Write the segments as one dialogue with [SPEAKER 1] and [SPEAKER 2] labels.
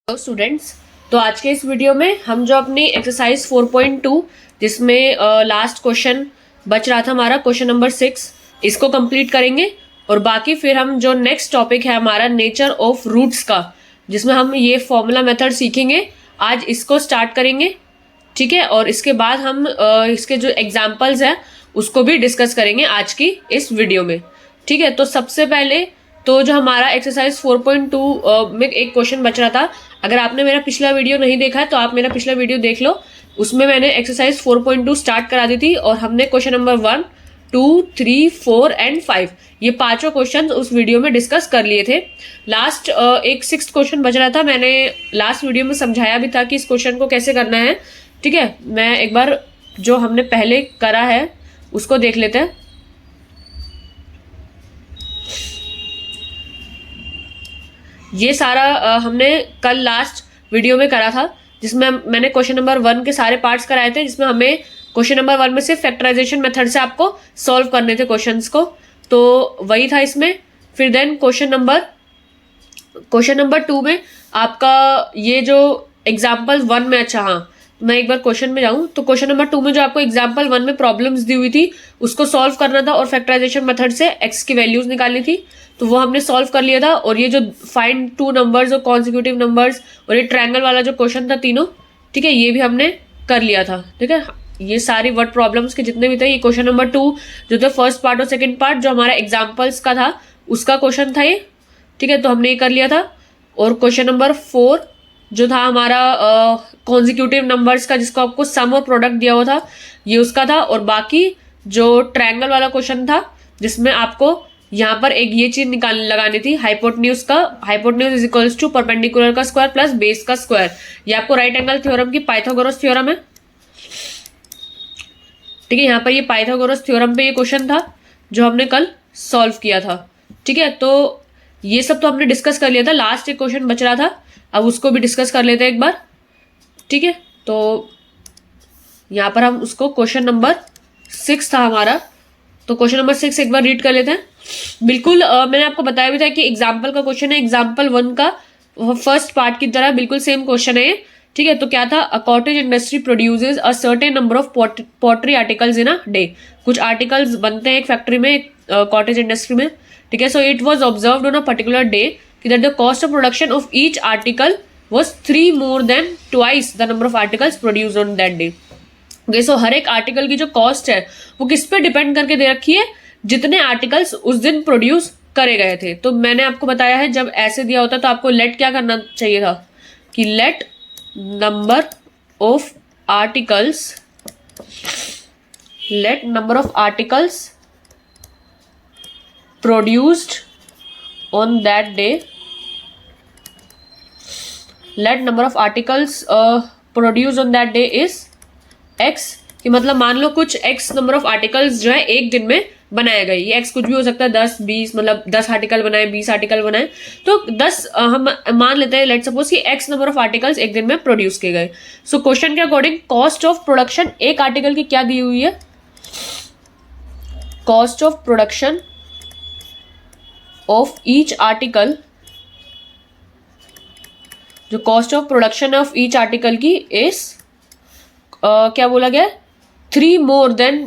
[SPEAKER 1] Hello students. तो आज के इस वीडियो में हम जो अपनी एक्सरसाइज 4.2 जिसमें लास्ट क्वेश्चन बच रहा था हमारा क्वेश्चन नंबर 6 इसको कंप्लीट करेंगे। और बाकी फिर हम जो नेक्स्ट टॉपिक है हमारा नेचर ऑफ रूट्स का, जिसमें हम ये फॉर्मूला मेथड सीखेंगे, आज इसको स्टार्ट करेंगे। ठीक है, और इसके बाद हम इसके जो एग्जाम्पल्स हैं उसको भी डिस्कस करेंगे आज की इस वीडियो में। ठीक है, तो सबसे पहले तो जो हमारा एक्सरसाइज 4.2 में एक क्वेश्चन बच रहा था, अगर आपने मेरा पिछला वीडियो नहीं देखा है तो आप मेरा पिछला वीडियो देख लो। उसमें मैंने एक्सरसाइज 4.2 स्टार्ट करा दी थी और हमने क्वेश्चन नंबर 1, 2, 3, 4 एंड 5 ये पांचों क्वेश्चन उस वीडियो में डिस्कस कर लिए थे। लास्ट एक 6th क्वेश्चन बच रहा था, मैंने लास्ट वीडियो में समझाया भी था कि इस क्वेश्चन को कैसे करना है। ठीक है, मैं एक बार जो हमने पहले करा है उसको देख लेते हैं। ये सारा हमने कल लास्ट वीडियो में करा था, जिसमें मैंने क्वेश्चन नंबर 1 के सारे पार्ट्स कराए थे, जिसमें हमें क्वेश्चन नंबर 1 में से फैक्टराइजेशन मेथड से आपको सॉल्व करने थे क्वेश्चंस को, तो वही था इसमें। फिर देन क्वेश्चन नंबर 2 में आपका ये जो एग्जाम्पल 1 में, अच्छा हाँ, मैं एक बार क्वेश्चन में जाऊं तो क्वेश्चन नंबर 2 में जो आपको एग्जाम्पल 1 में प्रॉब्लम्स दी हुई थी उसको सॉल्व करना था और फैक्टराइजेशन मेथड से एक्स की वैल्यूज निकालनी थी, तो वो हमने सॉल्व कर लिया था। और ये जो फाइंड टू नंबर्स और कॉन्सिक्यूटिव नंबर्स और ये ट्रायंगल वाला जो क्वेश्चन था तीनों, ठीक है, ये भी हमने कर लिया था। ठीक है, ये सारी वर्ड प्रॉब्लम्स के जितने भी थे, ये क्वेश्चन नंबर 2 जो था फर्स्ट पार्ट और सेकंड पार्ट जो हमारा एग्जाम्पल्स का था उसका क्वेश्चन था ये। ठीक है, तो हमने ये कर लिया था। और क्वेश्चन नंबर 4 जो था हमारा कॉन्सिक्यूटिव नंबर्स का, जिसको आपको सम और प्रोडक्ट दिया हुआ था, ये उसका था। और बाकी जो ट्रायंगल वाला क्वेश्चन था जिसमें आपको यहाँ पर एक ये चीज लगानी थी, हाइपोटेन्यूज का, hypotenuse is equals to perpendicular का स्क्वायर प्लस बेस का स्क्वायर। ये आपको राइट एंगल थ्योरम की पाइथागोरस थ्योरम है। ठीक है, यहाँ पर ये पाइथागोरस थ्योरम पे ये क्वेश्चन था जो हमने कल सॉल्व किया था। ठीक है, तो ये सब तो हमने डिस्कस कर लिया था। लास्ट एक क्वेश्चन बच रहा था, अब उसको भी डिस्कस कर लेते हैं एक बार। ठीक है, तो यहाँ पर हम उसको क्वेश्चन नंबर 6 था हमारा, तो क्वेश्चन नंबर 6 एक बार रीड कर लेते हैं। बिल्कुल मैंने आपको बताया भी था कि एग्जाम्पल का क्वेश्चन है, एग्जाम्पल 1 का फर्स्ट पार्ट की तरह बिल्कुल सेम क्वेश्चन है। ठीक है, तो क्या था, a cottage industry produces a certain number of pottery articles in a day. कुछ आर्टिकल्स बनते हैं एक फैक्ट्री में, कॉटेज इंडस्ट्री में। ठीक है, so it was observed on a particular day that the cost of production of each article was 3 more than twice the number of articles produced on that day. Okay, so हर एक article की जो cost है वो किस पे depend करके दे रखी है, जितने आर्टिकल्स उस दिन प्रोड्यूस करे गए थे। तो मैंने आपको बताया है जब ऐसे दिया होता तो आपको लेट क्या करना चाहिए था कि let number of articles produced on that day, let number of articles produce on that day is x. कि मतलब मान लो कुछ एक्स नंबर ऑफ आर्टिकल्स जो है एक दिन में बनाए गए, ये एक्स कुछ भी हो सकता है, 10, 20, मतलब 10 आर्टिकल बनाए, 20 आर्टिकल बनाए, तो 10 हम मान लेते हैं, लेट सपोज कि एक्स नंबर ऑफ आर्टिकल्स एक दिन में प्रोड्यूस किए गए। सो क्वेश्चन के अकॉर्डिंग कॉस्ट ऑफ प्रोडक्शन एक आर्टिकल की क्या दी हुई है, cost of production of each article, जो cost of production of each article की इज क्या बोला गया, 3 more than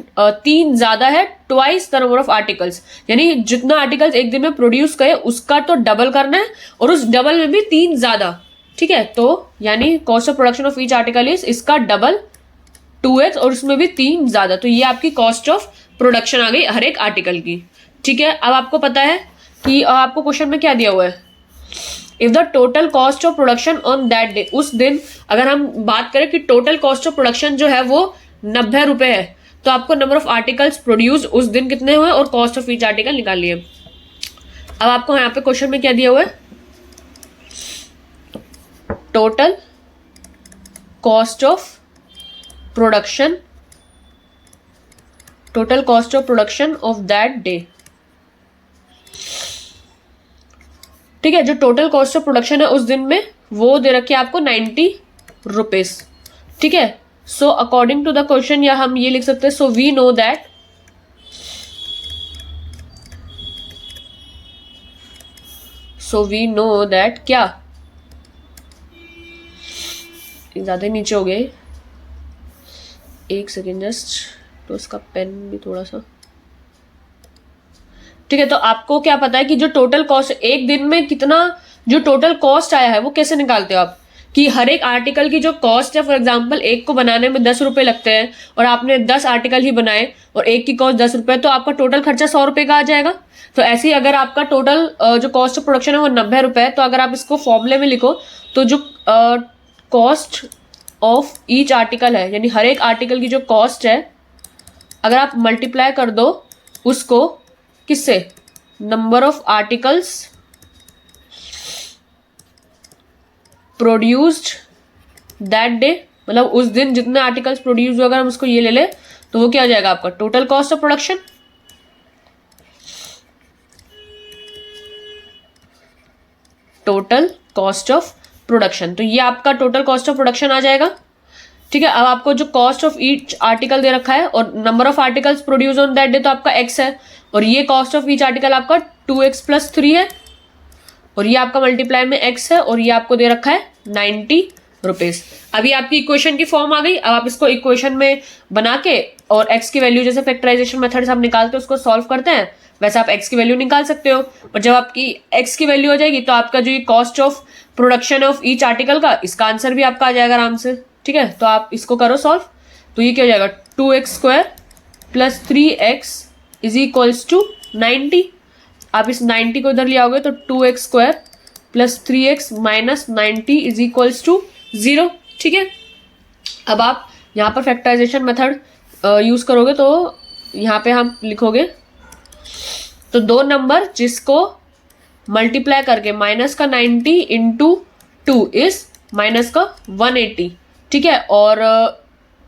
[SPEAKER 1] 3 ज्यादा है twice the number of articles, यानी जितना आर्टिकल्स एक दिन में प्रोड्यूस करे उसका तो डबल करना है और उस डबल में भी 3 ज्यादा। ठीक है, तो यानी cost of production of each article is इसका डबल 2x और उसमें भी 3 ज्यादा, तो ये आपकी कॉस्ट ऑफ प्रोडक्शन आ गई हर एक आर्टिकल की। ठीक है, अब आपको पता है कि आपको क्वेश्चन में क्या दिया हुआ है, if the total cost of production on that day, उस दिन अगर हम बात करें कि टोटल कॉस्ट ऑफ प्रोडक्शन जो है वो 90 रुपए है, तो आपको नंबर ऑफ आर्टिकल्स प्रोड्यूस उस दिन कितने हुए और कॉस्ट ऑफ ईच आर्टिकल निकालिए। अब आपको यहाँ पे क्वेश्चन में क्या दिया हुआ है, total cost of production of that day. ठीक है, जो टोटल कॉस्ट ऑफ प्रोडक्शन है उस दिन में वो दे रखी है आपको 90 रुपीज। ठीक है, so according to the question या हम ये लिख सकते हैं, सो वी नो दैट क्या, ज़्यादा ही नीचे हो गए, एक सेकेंड जस्ट, तो इसका पेन भी थोड़ा सा, ठीक है। तो आपको क्या पता है कि जो टोटल कॉस्ट एक दिन में कितना जो टोटल कॉस्ट आया है वो कैसे निकालते हो आप, कि हर एक आर्टिकल की जो कॉस्ट है, फॉर एग्जांपल एक को बनाने में 10 रुपए लगते हैं और आपने 10 आर्टिकल ही बनाए और एक की कॉस्ट 10 रुपए, तो आपका टोटल खर्चा 100 रुपए का आ जाएगा। तो ऐसे ही अगर आपका टोटल जो कॉस्ट ऑफ प्रोडक्शन है वो 90 रुपए है, तो अगर आप इसको फॉर्मूले में लिखो तो जो कॉस्ट ऑफ ईच आर्टिकल है, यानी हर एक आर्टिकल की जो कॉस्ट है, अगर आप मल्टीप्लाई कर दो उसको किससे, number of articles produced that day, मतलब उस दिन जितने आर्टिकल्स प्रोड्यूस हुए, अगर हम उसको ये ले ले तो वो क्या हो जाएगा आपका total cost of production. Total cost of production, तो ये आपका टोटल कॉस्ट ऑफ प्रोडक्शन आ जाएगा, ठीक है। अब आपको जो कॉस्ट ऑफ ईच आर्टिकल दे रखा है और number of articles produce on that day तो आपका x है, और ये कॉस्ट ऑफ ईच आर्टिकल आपका 2x + 3 है, और ये आपका मल्टीप्लाई में x है, और ये आपको दे रखा है 90 रुपीज। अभी आपकी इक्वेशन की फॉर्म आ गई। अब आप इसको इक्वेशन में बना के और x की वैल्यू, जैसे फैक्टराइजेशन मेथड से आप निकालते हो उसको सॉल्व करते हैं, वैसे आप x की वैल्यू निकाल सकते हो। और जब आपकी x की वैल्यू हो जाएगी तो आपका जो ये cost of production of each article का, इसका आंसर भी आपका आ जाएगा आराम से, ठीक है। तो आप इसको करो सॉल्व, तो ये क्या हो जाएगा 2x² + 3x = 90। आप इस 90 को इधर ले आओगे तो 2x² + 3x - 90 = 0, ठीक है। अब आप यहाँ पर फैक्टराइजेशन मेथड यूज करोगे तो यहाँ पे हम लिखोगे, तो दो नंबर जिसको मल्टीप्लाई करके माइनस का 90 × 2 इज माइनस का 180, ठीक है। और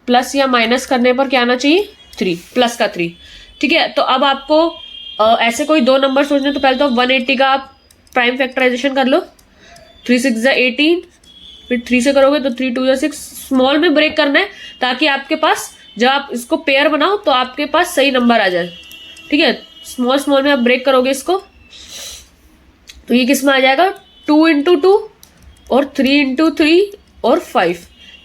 [SPEAKER 1] प्लस या माइनस करने पर क्या आना चाहिए 3, प्लस का 3, ठीक है। तो अब आपको ऐसे कोई दो नंबर सोचने तो पहले तो 180 का आप प्राइम फैक्टराइजेशन कर लो, 3 × 6 = 18, फिर 3 से करोगे तो 3 × 2 = 6, स्मॉल में ब्रेक करना है ताकि आपके पास जब आप इसको पेयर बनाओ तो आपके पास सही नंबर आ जाए, ठीक है। स्मॉल में आप ब्रेक करोगे इसको तो ये किस में आ जाएगा 2 × 2 और 3 × 3 और 5,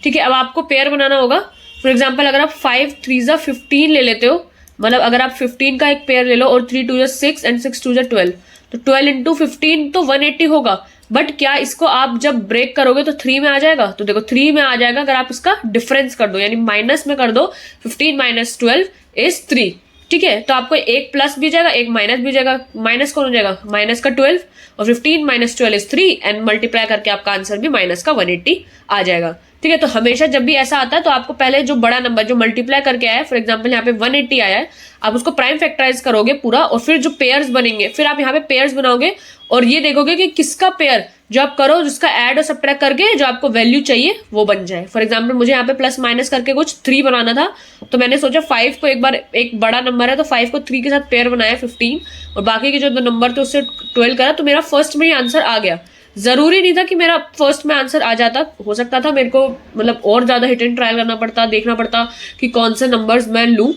[SPEAKER 1] ठीक है। अब आपको पेयर बनाना होगा। फॉर एग्जाम्पल अगर आप 5 × 3 = 15 ले लेते हो, मतलब अगर आप 15 का एक पेयर ले लो और 3 × 2 = 6 and 6 × 2 = 12, तो 12 × 15 तो 180 होगा। बट क्या इसको आप जब ब्रेक करोगे तो 3 में आ जाएगा, तो देखो 3 में आ जाएगा अगर आप इसका डिफरेंस कर दो, यानी माइनस में कर दो, 15 - 12 = 3, ठीक है। तो आपको एक प्लस भी जाएगा, एक माइनस भी जाएगा। माइनस कौन हो जाएगा, माइनस का 12, और 15 - 12 = 3, एंड मल्टीप्लाई करके आपका आंसर भी माइनस का 180 आ जाएगा, ठीक है। तो हमेशा जब भी ऐसा आता है तो आपको पहले जो बड़ा नंबर जो मल्टीप्लाई करके आया है, फॉर एग्जांपल यहाँ पे 180 आया है, आप उसको प्राइम फैक्टराइज करोगे पूरा, और फिर जो पेयर्स बनेंगे फिर आप यहाँ पे पेयर्स बनाओगे और ये देखोगे कि किसका पेयर जो आप करो जिसका ऐड और सब्ट्रैक्ट करके जो आपको वैल्यू चाहिए वो बन जाए। फॉर एग्जाम्पल मुझे यहाँ पे प्लस माइनस करके कुछ 3 बनाना था, तो मैंने सोचा 5 को एक बार, एक बड़ा नंबर है तो 5 को 3 के साथ पेयर बनाया 15, और बाकी के जो दो नंबर थे उससे 12 करा, तो मेरा फर्स्ट में ही आंसर आ गया। जरूरी नहीं था कि मेरा फर्स्ट में आंसर आ जाता, हो सकता था मेरे को मतलब और ज्यादा हिट एंड ट्रायल करना पड़ता, देखना पड़ता कि कौन से नंबर्स मैं लूँ,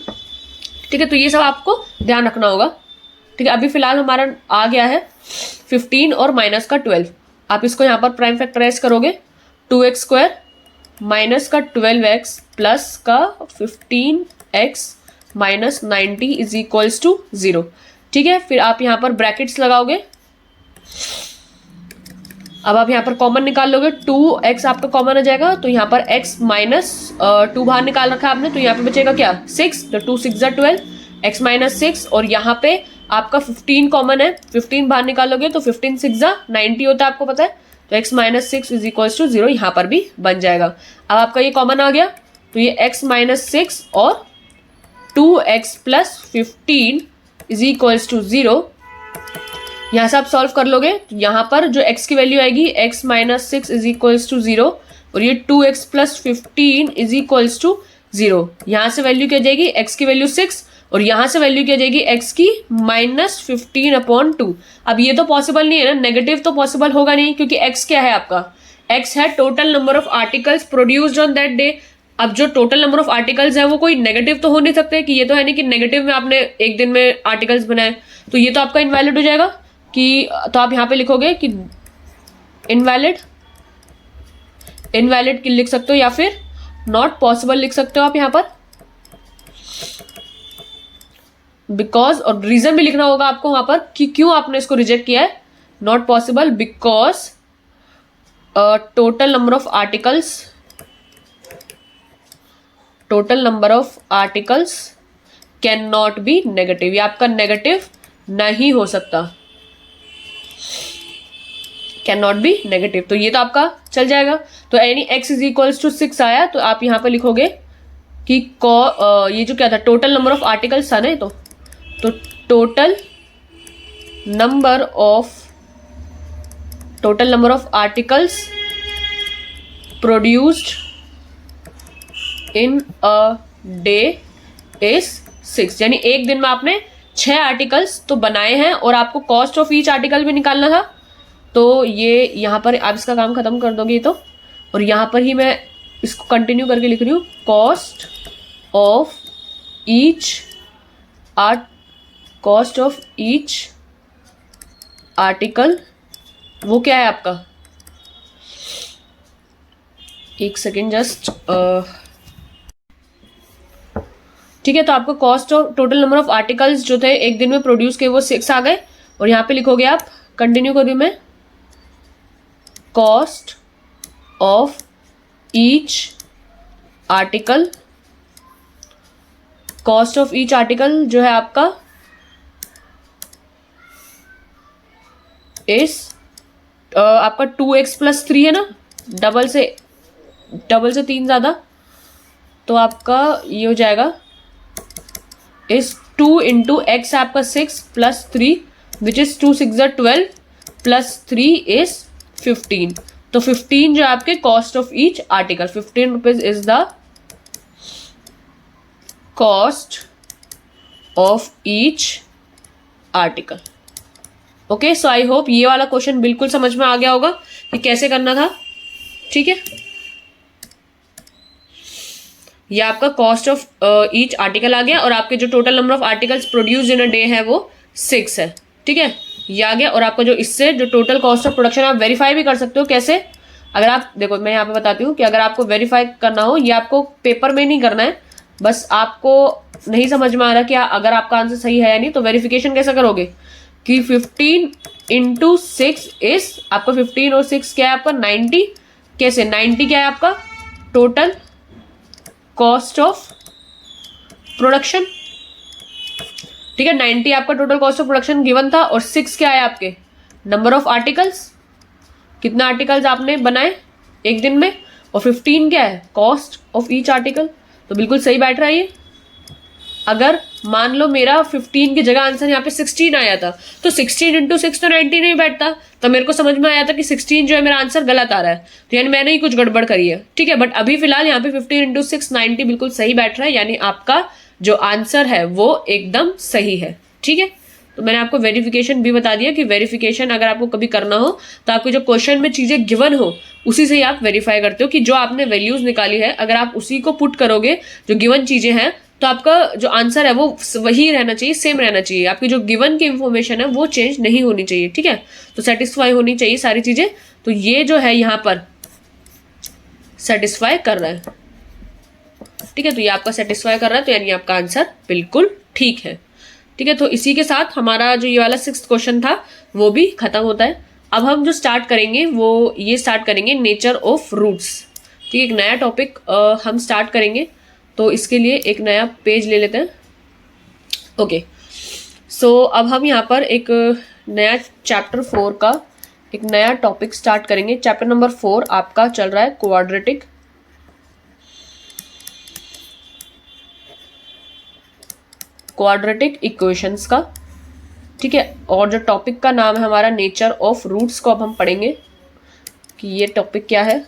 [SPEAKER 1] ठीक है। तो ये सब आपको ध्यान रखना होगा, ठीक है। अभी फिलहाल हमारा आ गया है 15 और माइनस का 12। आप इसको यहाँ पर प्राइम फैक्टराइज करोगे, 2x² माइनस का 12x प्लस का 15x माइनस 90 = 0, ठीक है। फिर आप यहाँ पर ब्रैकेट्स लगाओगे। अब आप यहाँ पर कॉमन निकाल लोगे, 2x आपका कॉमन आ जाएगा, तो यहाँ पर x - 2 बाहर निकाल रखा है आपने, तो यहाँ पे बचेगा क्या 6, तो 2 × 6 = 12, x - 6, और यहाँ पे आपका 15 कॉमन है, 15 बाहर निकालोगे तो 15 × 6 = 90 होता है, आपको पता है, तो x - 6 = 0 यहाँ पर भी बन जाएगा। अब आपका ये कॉमन आ गया, तो ये x - 6 और 2x + 15 = 0, यहाँ से आप सॉल्व कर लोगे। तो यहाँ पर जो x की वैल्यू आएगी x - 6 = 0, और ये 2x + 15 = 0, यहाँ से वैल्यू क्या जाएगी x की वैल्यू 6, और यहाँ से वैल्यू क्या जाएगी x की -15/2। अब ये तो पॉसिबल नहीं है ना, नेगेटिव तो पॉसिबल होगा नहीं, क्योंकि x क्या है आपका, x है total number of articles produced on that day. अब जो टोटल नंबर ऑफ आर्टिकल्स है वो कोई नेगेटिव तो हो नहीं सकते, कि ये तो है नहीं कि नेगेटिव में आपने एक दिन में आर्टिकल्स बनाए, तो ये तो आपका इनवैलिड हो जाएगा कि, तो आप यहाँ पे लिखोगे कि इनवैलिड इनवैलिड लिख सकते हो या फिर नॉट पॉसिबल लिख सकते हो आप यहाँ पर, बिकॉज, और रीजन भी लिखना होगा आपको वहां पर कि क्यों आपने इसको रिजेक्ट किया है. Not possible because total number of articles can not be negative. ये आपका नेगेटिव नहीं हो सकता, कैन नॉट बी नेगेटिव. तो ये तो आपका चल जाएगा. तो any x is equals to 6 आया तो आप यहां पर लिखोगे कि ये जो क्या था, टोटल नंबर ऑफ आर्टिकल्स था ना, तो total number of articles produced in a day is 6. यानी एक दिन में आपने 6 आर्टिकल्स तो बनाए हैं और आपको कॉस्ट ऑफ ईच आर्टिकल भी निकालना था. तो ये यहाँ पर आप इसका काम खत्म कर दोगे तो, और यहाँ पर ही मैं इसको कंटिन्यू करके लिख रही हूँ, कॉस्ट ऑफ ईच आर्टिकल. वो क्या है आपका, एक सेकेंड जस्ट, ठीक है. तो आपका cost of total number of articles जो थे एक दिन में प्रोड्यूस किए वो 6 आ गए. और यहाँ पे लिखोगे आप, कंटिन्यू कर रही हूँ मैं, cost of each article. Cost of each article जो है आपका इस आपका 2x + 3 है ना, डबल से 3 ज्यादा, तो आपका ये हो जाएगा इस 2 × x आपका 6 + 3 विच इज 2 × 6 = 12 + 3 इज 15. तो 15 जो आपके cost of each article, 15 rupees is the cost of each article. Okay, so I hope ये वाला क्वेश्चन बिल्कुल समझ में आ गया होगा कि कैसे करना था. ठीक है, ये आपका कॉस्ट ऑफ ईच आर्टिकल आ गया और आपके जो total number of articles produced in a day है वो 6 है. ठीक है, ये आ गया. और आपका जो इससे जो टोटल कॉस्ट ऑफ प्रोडक्शन आप वेरीफाई भी कर सकते हो. कैसे, अगर आप देखो, मैं यहाँ पे बताती हूँ कि अगर आपको वेरीफाई करना हो, ये आपको पेपर में नहीं करना है, बस आपको नहीं समझ में आ रहा कि अगर आपका आंसर सही है या नहीं, तो वेरिफिकेशन कैसे करोगे कि 15 × 6 इज आपका 15 और 6 क्या है आपका 90. कैसे 90 क्या है आपका टोटल कॉस्ट ऑफ प्रोडक्शन. ठीक है, 90 आपका total cost of production given था और 6 क्या है आपके नंबर ऑफ आर्टिकल्स, कितना आर्टिकल्स आपने बनाए एक दिन में, और 15 क्या है कॉस्ट ऑफ ईच आर्टिकल. तो बिल्कुल सही बैठ रहा है ये. अगर मान लो मेरा 15 की जगह आंसर यहाँ पे 16 आया था, तो 16 × 6 तो 90 नहीं बैठता. तो मेरे को समझ में आया था कि 16 जो है मेरा आंसर गलत आ रहा है, तो यानी मैंने ही कुछ गड़बड़ करी है. ठीक है, बट अभी फिलहाल यहाँ पे 15 × 6 90 बिल्कुल सही बैठ रहा है, यानी आपका जो आंसर है वो एकदम सही है. ठीक है, तो मैंने आपको वेरिफिकेशन भी बता दिया कि वेरिफिकेशन अगर आपको कभी करना हो तो आपको जो क्वेश्चन में चीजें गिवन हो उसी से ही आप वेरीफाई करते हो कि जो आपने वैल्यूज निकाली है अगर आप उसी को पुट करोगे जो गिवन चीजें हैं, तो आपका जो आंसर है वो वही रहना चाहिए, सेम रहना चाहिए. आपकी जो गिवन की इंफॉर्मेशन है वो चेंज नहीं होनी चाहिए. ठीक है, तो सेटिस्फाई होनी चाहिए सारी चीजें. तो ये जो है यहाँ पर सेटिस्फाई कर रहा है. ठीक है, तो ये आपका सेटिस्फाई कर रहा है, तो यानी आपका आंसर बिल्कुल ठीक है. ठीक है, तो इसी के साथ हमारा जो ये वाला 6th क्वेश्चन था वो भी खत्म होता है. अब हम जो स्टार्ट करेंगे वो ये स्टार्ट करेंगे नेचर ऑफ रूट्स. ठीक है, एक नया टॉपिक हम स्टार्ट करेंगे, तो इसके लिए एक नया पेज ले लेते हैं. ओके, सो अब हम यहाँ पर एक नया चैप्टर 4 का एक नया टॉपिक स्टार्ट करेंगे. चैप्टर नंबर 4 आपका चल रहा है क्वाड्रेटिक इक्वेशंस का. ठीक है, और जो टॉपिक का नाम है हमारा नेचर ऑफ रूट्स को अब हम पढ़ेंगे कि ये टॉपिक क्या है.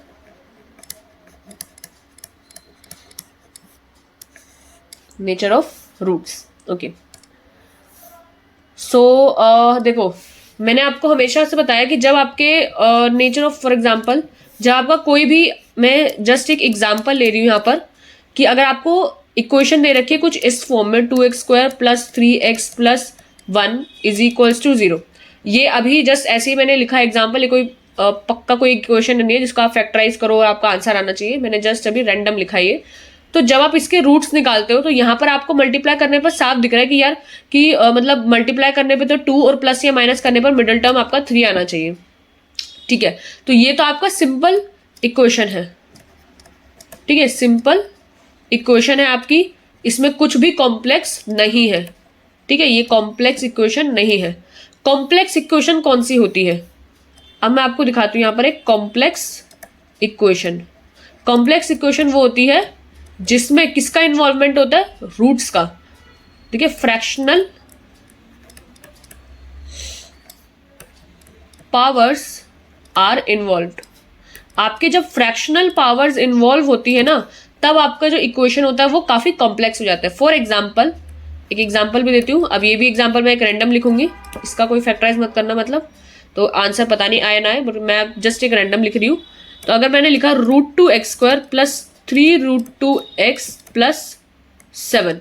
[SPEAKER 1] Nature of roots. Okay, so देखो, मैंने आपको हमेशा से बताया कि जब आपके नेचर ऑफ, फॉर एग्जांपल, जब आपका कोई भी, मैं जस्ट एक एग्जांपल ले रही हूँ यहाँ पर कि अगर आपको इक्वेशन दे रखी है कुछ इस फॉर्म में 2x² + 3x + 1 = 0. ये अभी जस्ट ऐसे ही मैंने लिखा एग्जाम्पल, ये कोई पक्का कोई इक्वेशन नहीं है जिसको आप फैक्टराइज करो और आपका आंसर आना चाहिए। मैंने जस्ट अभी रैंडम लिखा है ये। तो जब आप इसके रूट्स निकालते हो तो यहाँ पर आपको मल्टीप्लाई करने पर साफ दिख रहा है कि यार कि मतलब मल्टीप्लाई करने पे तो 2 और प्लस या माइनस करने पर मिडिल टर्म आपका 3 आना चाहिए। ठीक है, तो ये तो आपका सिंपल इक्वेशन है। ठीक है, सिंपल इक्वेशन है आपकी, इसमें कुछ भी कॉम्प्लेक्स नहीं है। ठीक है, ये कॉम्प्लेक्स इक्वेशन नहीं है। कॉम्प्लेक्स इक्वेशन कौन सी होती है, अब मैं आपको दिखाती हूँ यहाँ पर एक कॉम्प्लेक्स इक्वेशन। कॉम्प्लेक्स इक्वेशन वो होती है जिसमें किसका इन्वॉल्वमेंट होता है, रूट्स का। ठीक है, फ्रैक्शनल पावर्स आर इन्वॉल्व्ड। आपके जब फ्रैक्शनल पावर्स इन्वॉल्व होती है ना, तब आपका जो इक्वेशन होता है वो काफी कॉम्प्लेक्स हो जाता है। फॉर एग्जाम्पल, एक एग्जाम्पल भी देती हूँ। अब ये भी एग्जाम्पल मैं एक रैंडम लिखूंगी, इसका कोई फैक्टराइज मत करना, मतलब तो आंसर पता नहीं आया ना है, बट मैं जस्ट एक रैंडम लिख रही हूँ। तो अगर मैंने लिखा √2x² plus 3√2x plus 7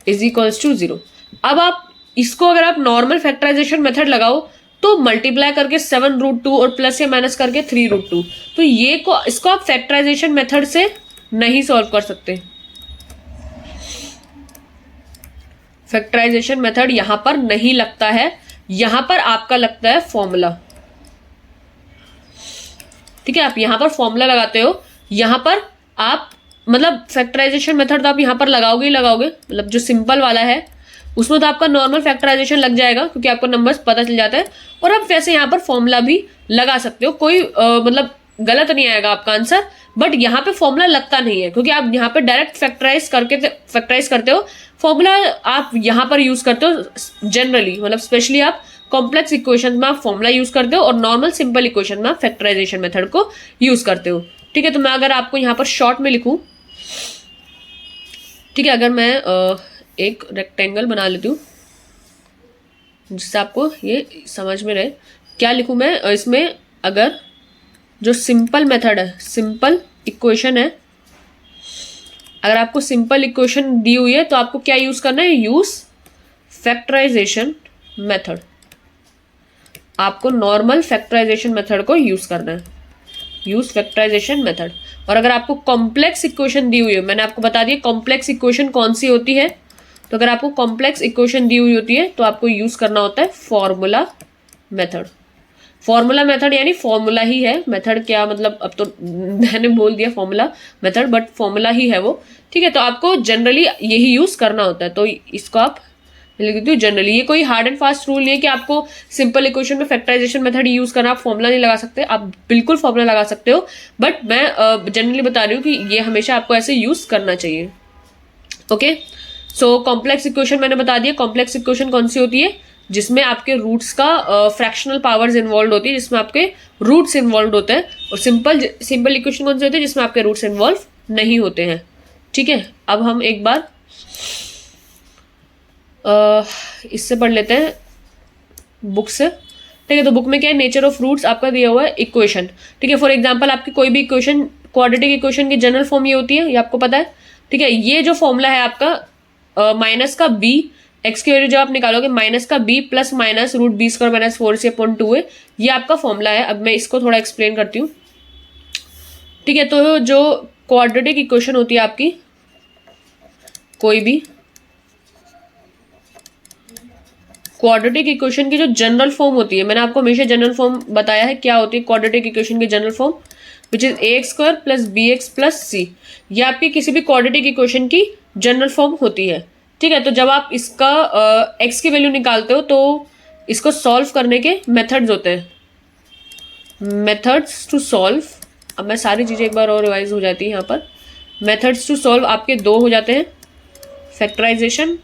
[SPEAKER 1] is equals to 0। अब आप इसको अगर आप नॉर्मल फैक्टराइजेशन मेथड लगाओ तो मल्टीप्लाई करके 7√2 और प्लस या माइनस करके 3√2, तो ये इसको आप फैक्टराइजेशन मेथड से नहीं सॉल्व कर सकते। फैक्टराइजेशन मेथड यहां पर नहीं लगता है, यहां पर आपका लगता है फॉर्मूला। ठीक है, आप यहां पर फॉर्मूला लगाते हो, यहां पर आप मतलब फैक्टराइजेशन मेथड तो आप यहां पर लगाओगे ही लगाओगे, मतलब जो सिंपल वाला है उसमें तो आपका नॉर्मल फैक्टराइजेशन लग जाएगा क्योंकि आपको नंबर्स पता चल जाता है, और आप वैसे यहाँ पर फॉर्मूला भी लगा सकते हो, कोई मतलब गलत नहीं आएगा आपका आंसर। बट यहाँ पे फॉर्मूला लगता नहीं है क्योंकि आप यहाँ पे डायरेक्ट फैक्टराइज करते हो। फॉर्मूला आप यहाँ पर यूज करते हो जनरली, मतलब स्पेशली आप कॉम्प्लेक्स इक्वेशन में आप फॉर्मूला यूज करते हो और नॉर्मल सिंपल इक्वेशन में आप फैक्टराइजेशन मेथड को यूज करते हो। ठीक है, तो मैं अगर आपको यहाँ पर शॉर्ट में लिखूं, ठीक है, अगर मैं एक रेक्टेंगल बना लेती हूँ जिससे आपको ये समझ में रहे, क्या लिखूं मैं इसमें। अगर जो सिंपल मेथड है, सिंपल इक्वेशन है, अगर आपको सिंपल इक्वेशन दी हुई है तो आपको क्या यूज करना है, यूज फैक्टराइजेशन मेथड। आपको नॉर्मल फैक्टराइजेशन मेथड को यूज करना है, यूज फैक्टराइजेशन मेथड। और अगर आपको कॉम्प्लेक्स इक्वेशन दी हुई है, मैंने आपको बता दिया कॉम्प्लेक्स इक्वेशन कौन सी होती है, तो अगर आपको कॉम्प्लेक्स इक्वेशन दी हुई होती है तो आपको यूज करना होता है फॉर्मूला मेथड। फॉर्मूला मेथड यानी फॉर्मूला ही है, मेथड क्या मतलब, अब तो मैंने बोल दिया फॉर्मूला मेथड, बट फॉर्मूला ही है वो। ठीक है, तो आपको जनरली यही यूज करना होता है, तो इसको आप लिख देती हूँ जनरली। ये कोई हार्ड एंड फास्ट रूल नहीं है कि आपको सिंपल इक्वेशन में फैक्टराइजेशन मेथड यूज करना, आप फॉर्मूला नहीं लगा सकते, आप बिल्कुल फॉर्मूला लगा सकते हो, बट मैं जनरली बता रही हूँ कि ये हमेशा आपको ऐसे यूज करना चाहिए। ओके, सो कॉम्प्लेक्स इक्वेशन मैंने बता दिया। कॉम्प्लेक्स इक्वेशन कौन सी होती है, जिसमें आपके रूट्स का फ्रैक्शनल पावर्स इन्वॉल्व होती है, जिसमें आपके रूट्स इन्वॉल्व होते हैं। और सिंपल इक्वेशन कौन सी होती है, जिसमें आपके रूट्स इन्वॉल्व नहीं होते हैं। ठीक है, अब हम एक बार इससे पढ़ लेते हैं बुक से। ठीक है, तो बुक में क्या है, नेचर ऑफ रूट्स आपका दिया हुआ है इक्वेशन। ठीक है, फॉर एग्जांपल आपकी कोई भी इक्वेशन, क्वाड्रेटिक इक्वेशन की जनरल फॉर्म ये होती है, ये आपको पता है। ठीक है, ये जो फॉर्मूला है आपका माइनस का बी, एक्स की वैल्यू जो आप निकालोगे माइनस का B plus minus √b² minus 4c/2 है, ये आपका फॉर्मूला है। अब मैं इसको थोड़ा एक्सप्लेन करती हूँ। ठीक है, तो जो क्वाड्रेटिक इक्वेशन होती है आपकी, कोई भी क्वाड्रेटिक इक्वेशन की जो जनरल फॉर्म होती है, मैंने आपको हमेशा जनरल फॉर्म बताया है क्या होती है क्वाड्रेटिक इक्वेशन की general form, which is ax² plus bx plus c। ये आपकी किसी भी क्वाड्रेटिक इक्वेशन की जनरल फॉर्म होती है। ठीक है, तो जब आप इसका x की वैल्यू निकालते हो तो इसको सॉल्व करने के मेथड्स होते हैं, मेथड्स टू सॉल्व। अब मैं सारी चीज़ें एक बार और रिवाइज हो जाती है यहाँ पर। मेथड्स टू सॉल्व आपके दो हो जाते हैं, फैक्टराइजेशन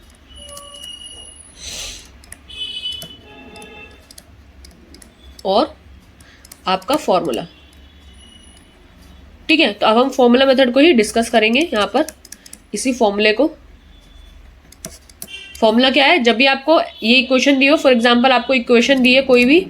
[SPEAKER 1] और आपका फॉर्मूला। ठीक है, तो अब हम फॉर्मूला मेथड को ही डिस्कस करेंगे यहाँ पर, इसी फॉर्मूले को। फॉर्मूला क्या है, जब भी आपको ये इक्वेशन दी हो, फॉर एग्जांपल आपको इक्वेशन दी है कोई भी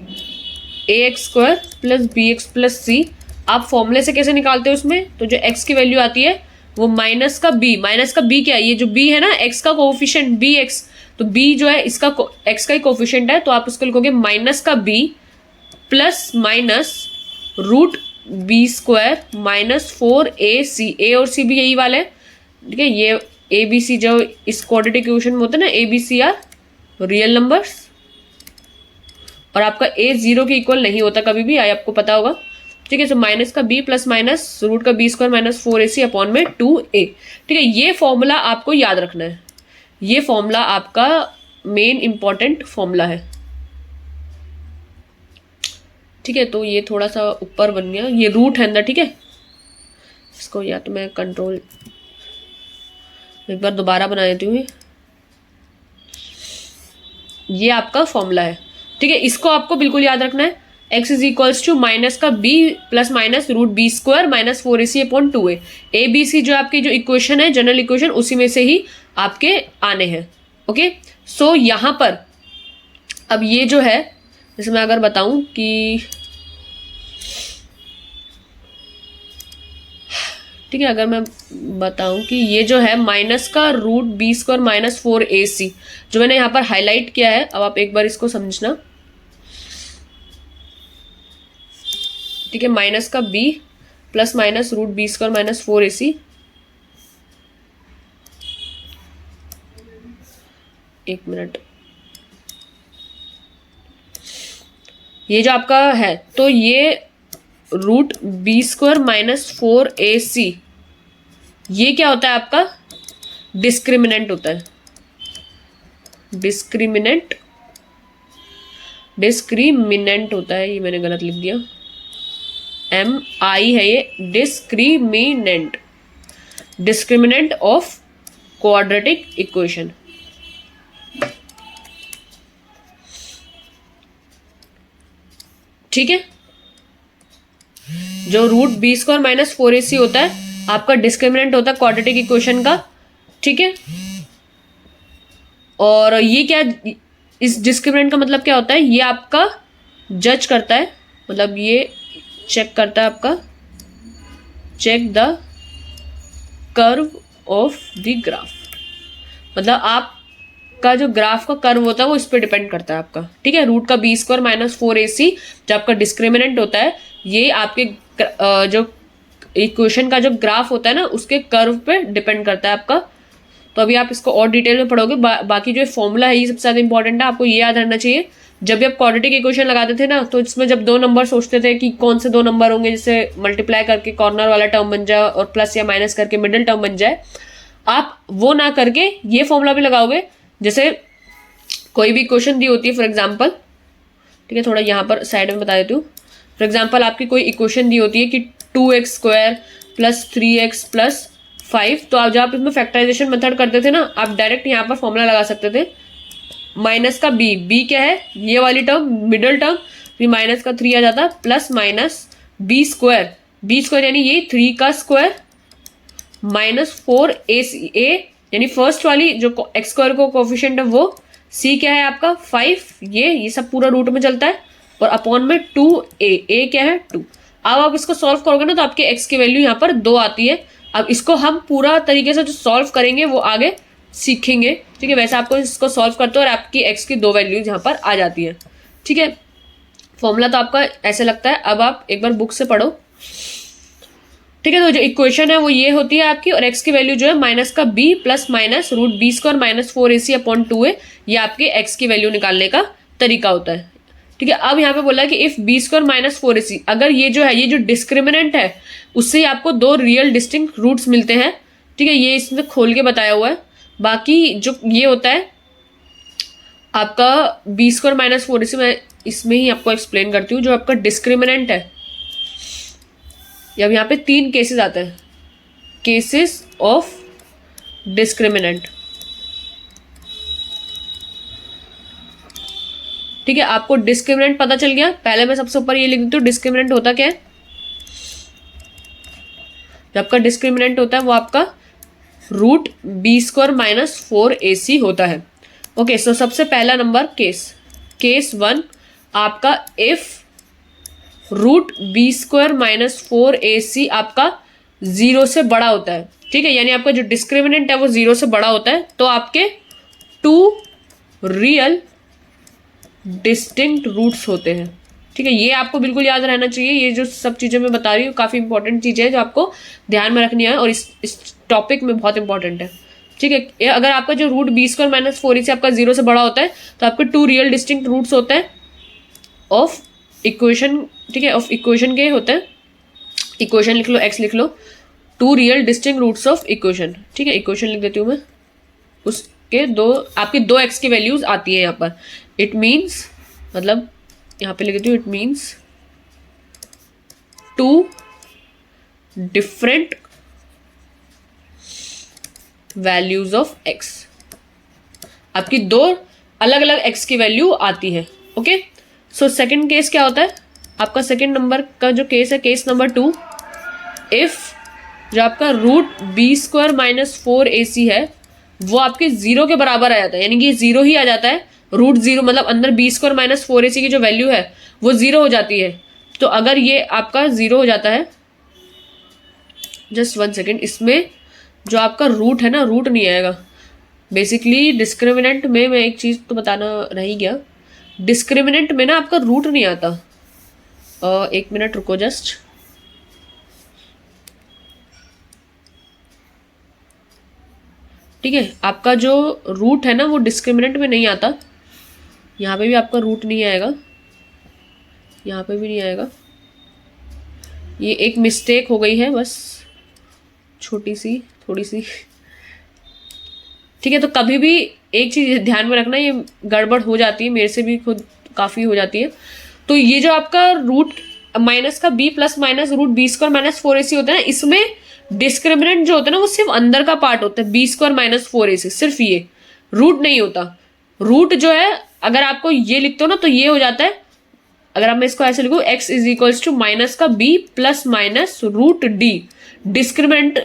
[SPEAKER 1] ax² plus bx plus c, आप फॉर्मूले से कैसे निकालते हो उसमें, तो जो x की वैल्यू आती है वो माइनस का b क्या है, ये जो b है ना x का कोफिशिएंट bx, तो b जो है इसका x का ही कोफिशिएंट है, तो आप उसको लिखोगे माइनस का b plus minus root B square minus 4ac, A और सी भी यही वाले हैं, ठीक है। ये ए बी सी जो इस क्वाड्रेटिक इक्वेशन में होता है ना, A B C are real numbers, और आपका ए 0 के इक्वल नहीं होता कभी भी, आपको पता होगा, ठीक है। सो माइनस का बी प्लस माइनस रूट का B square minus 4ac upon में 2a, ठीक है। ये फॉर्मूला आपको याद रखना है, ये फॉर्मूला आपका मेन इंपॉर्टेंट फॉर्मूला है, ठीक है। तो ये थोड़ा सा ऊपर बन गया, ये रूट है अंदर, ठीक है। इसको या तो मैं कंट्रोल एक बार दोबारा बना देती हूँ, ये आपका फॉर्मूला है, ठीक है। इसको आपको बिल्कुल याद रखना है, x is equals to minus का b plus minus root B square minus 4ac upon 2a। A B C जो आपकी जो इक्वेशन है, जनरल इक्वेशन, उसी में से ही आपके आने हैं, ओके। सो यहाँ पर अब ये जो है, जैसे मैं अगर बताऊं कि, ठीक है, अगर मैं बताऊं कि ये जो है माइनस का root B square minus 4ac जो मैंने यहाँ पर हाईलाइट किया है, अब आप एक बार इसको समझना, ठीक है। माइनस का b plus minus root B square minus 4ac, एक मिनट, ये जो आपका है, तो ये root B square minus 4ac ये क्या होता है आपका, डिस्क्रिमिनेंट होता है, डिस्क्रिमिनेंट होता है, ये मैंने गलत लिख दिया, MI है ये, डिस्क्रिमिनेंट ऑफ क्वाड्रेटिक इक्वेशन, ठीक है। जो root B square minus 4ac होता है आपका डिस्क्रिमिनेंट होता है क्वाड्रेटिक इक्वेशन का, ठीक है। और ये क्या, इस डिस्क्रिमिनेंट का मतलब क्या होता है, ये आपका जज करता है, मतलब ये चेक करता है आपका, check the curve of the graph, मतलब आपका जो ग्राफ का कर्व होता है वो इस पर डिपेंड करता है आपका, ठीक है। रूट का बी स्क्वायर माइनस 4ac जो आपका डिस्क्रिमिनेंट होता है, ये आपके जो इक्वेशन का जो ग्राफ होता है ना, उसके कर्व पे डिपेंड करता है आपका। तो अभी आप इसको और डिटेल में पढ़ोगे, बाकी जो फॉर्मूला है ये सबसे ज़्यादा इंपॉर्टेंट है, आपको ये याद रहना चाहिए। जब भी आप क्वाड्रेटिक इक्वेशन लगाते थे ना, तो इसमें जब दो नंबर सोचते थे कि कौन से दो नंबर होंगे, जैसे मल्टीप्लाई करके कॉर्नर वाला टर्म बन जाए और प्लस या माइनस करके मिडिल टर्म बन जाए, आप वो ना करके ये फॉर्मूला भी लगाओगे। जैसे कोई भी इक्वेशन दी होती है फॉर एग्जाम्पल, ठीक है, थोड़ा यहाँ पर साइड में बता देती हूँ। फॉर एग्जाम्पल आपकी कोई इक्वेशन दी होती है कि 2x square plus 3x plus 5, तो आप जब आप इसमें फैक्टराइजेशन मेथड करते थे ना, आप डायरेक्ट यहाँ पर फॉर्मूला लगा सकते थे, माइनस का b क्या है, ये वाली टर्म मिडल टर्म, फिर माइनस का 3 आ जाता, प्लस माइनस b स्क्वायर यानी ये 3 का स्क्वायर माइनस 4ac यानी फर्स्ट वाली जो x स्क्वायर को कोफिशिएंट है वो, c क्या है आपका 5, ये सब पूरा रूट में चलता है, और अपॉन में 2a क्या है 2। अब आप इसको सॉल्व करोगे ना, तो आपके x की वैल्यू यहाँ पर 2 आती है। अब इसको हम पूरा तरीके से जो सॉल्व करेंगे वो आगे सीखेंगे, ठीक है। वैसे आपको इसको सॉल्व करते हो और आपकी x की 2 वैल्यूज यहाँ पर आ जाती है, ठीक है। फॉर्मूला तो आपका ऐसे लगता है, अब आप एक बार बुक से पढ़ो, ठीक है। तो जो इक्वेशन है वो ये होती है आपकी, और x की वैल्यू जो है माइनस का b plus minus root B square minus 4ac upon 2a, ये आपके x की वैल्यू निकालने का तरीका होता है, ठीक है। अब यहाँ पे बोला है कि if b square minus 4ac, अगर ये जो है, ये जो डिस्क्रिमिनेंट है, उससे आपको 2 रियल डिस्टिंक्ट रूट्स मिलते हैं, ठीक है। ये इसमें खोल के बताया हुआ है। बाकी जो ये होता है आपका बी स्क्वायर माइनस 4ac, मैं इसमें ही आपको एक्सप्लेन करती हूँ। जो आपका डिस्क्रिमिनेंट है, अब यहाँ पे 3 केसेस आते हैं, केसेस ऑफ डिस्क्रिमिनेंट, ठीक है। आपको डिस्क्रिमिनेंट पता चल गया, पहले मैं सबसे ऊपर ये लिख देती हूँ डिस्क्रिमिनेंट होता क्या है। जो आपका डिस्क्रिमिनेंट होता है वो आपका root B square minus 4ac होता है, ओके। सो सबसे पहला नंबर केस 1 आपका, if root B square minus 4ac आपका 0 से बड़ा होता है, ठीक है, यानी आपका जो डिस्क्रिमिनेंट है वो 0 से बड़ा होता है, तो आपके 2 रियल डिस्टिंक्ट रूट्स होते हैं, ठीक है, ये आपको बिल्कुल याद रहना चाहिए। ये जो सब चीज़ें मैं बता रही हूँ काफ़ी इंपॉर्टेंट चीज़ें हैं जो आपको ध्यान में रखनी है और इस टॉपिक में बहुत इंपॉर्टेंट है। ठीक है, ये अगर आपका जो root B square minus 4ac आपका 0 से बड़ा होता है तो आपके 2 रियल डिस्टिंक्ट रूट्स होते हैं ऑफ इक्वेशन। ठीक है, ऑफ इक्वेशन के होते हैं, इक्वेशन लिख लो, एक्स लिख लो, 2 real distinct roots of equation. ठीक है, इक्वेशन लिख देती हूँ मैं, उसके दो आपकी 2 एक्स की वैल्यूज आती है यहाँ पर। इट मीन्स मतलब यहाँ पे लिख देती हूँ, it means 2 different values of x, आपकी 2 अलग अलग एक्स की वैल्यू आती है। ओके, सो सेकंड केस क्या होता है आपका, सेकंड नंबर का जो केस है, केस नंबर 2, इफ जो आपका root B square minus 4ac है वो आपके 0 के बराबर आ जाता है, यानी कि 0 ही आ जाता है। रूट 0 मतलब अंदर बी स्क्वायर माइनस 4ac की जो वैल्यू है वो 0 हो जाती है। तो अगर ये आपका 0 हो जाता है, जस्ट 1 सेकेंड, इसमें जो आपका रूट है ना, रूट नहीं आएगा। बेसिकली डिस्क्रिमिनेंट में मैं एक चीज़ तो बताना रह ही गया, डिस्क्रिमिनेंट में ना आपका रूट नहीं आता। 1 मिनट रुको जस्ट, ठीक है, आपका जो रूट है ना वो डिस्क्रिमिनेंट में नहीं आता। यहाँ पे भी आपका रूट नहीं आएगा, यहाँ पे भी नहीं आएगा। ये एक मिस्टेक हो गई है बस, छोटी सी, थोड़ी सी। ठीक है, तो कभी भी एक चीज़ ध्यान में रखना, ये गड़बड़ हो जाती है, मेरे से भी खुद काफ़ी हो जाती है। तो ये जो आपका रूट माइनस का b plus minus root B square minus 4ac होता है ना, इसमें डिस्क्रिमिनेंट जो होता है ना वो सिर्फ अंदर का पार्ट होता है, बी स्क्वायर माइनस 4ac, सिर्फ ये, रूट नहीं होता। रूट जो है अगर आपको ये लिखते हो ना तो ये हो जाता है, अगर मैं इसको ऐसे लिखूँ, x is equals to minus का b plus minus root d। Discriminant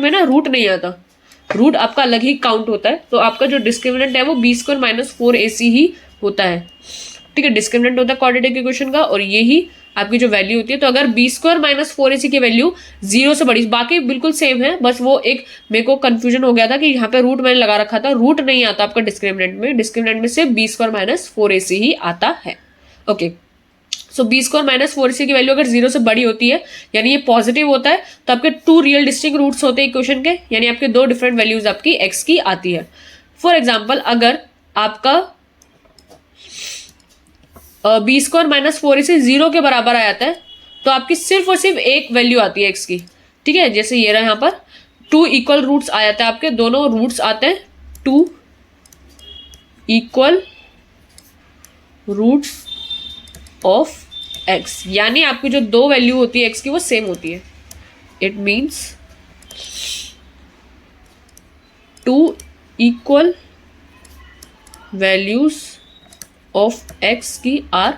[SPEAKER 1] में ना रूट नहीं आता, रूट आपका अलग ही काउंट होता है। तो आपका जो डिस्क्रिमिनेंट है वो बी स्क्वायर माइनस 4ac ही होता है। ठीक है, डिस्क्रिमिनेंट होता है क्वाड्रेटिक इक्वेशन का, और ये ही आपकी जो वैल्यू होती है। तो अगर बी स्क्वायर माइनस 4ac की वैल्यू 0 से बड़ी, बाकी बिल्कुल सेम है, बस वो एक मेरे को कंफ्यूजन हो गया था कि यहाँ पे रूट मैंने लगा रखा था, रूट नहीं आता आपका डिस्क्रिमिनेंट में। डिस्क्रिमिनेंट में सिर्फ बी स्क्वायर माइनस 4ac ही आता है। ओके, सो बी स्क्वायर माइनस 4ac की वैल्यू अगर 0 से बड़ी होती है, यानी ये पॉजिटिव होता है, तो आपके 2 रियल डिस्टिंक्ट रूट्स होते हैं इक्वेशन के, यानी आपके 2 डिफरेंट वैल्यूज आपकी एक्स की आती है। फॉर एग्जाम्पल, अगर आपका बी स्क्वायर माइनस 4ac 0 के बराबर आ जाता है तो आपकी सिर्फ और सिर्फ एक वैल्यू आती है एक्स की। ठीक है, जैसे ये रहा यहाँ पर 2 इक्वल रूट्स आ जाते हैं, आपके दोनों रूट्स आते हैं 2 इक्वल रूट्स ऑफ एक्स, यानी आपकी जो 2 वैल्यू होती है एक्स की वो सेम होती है। It means 2 equal values of x की आर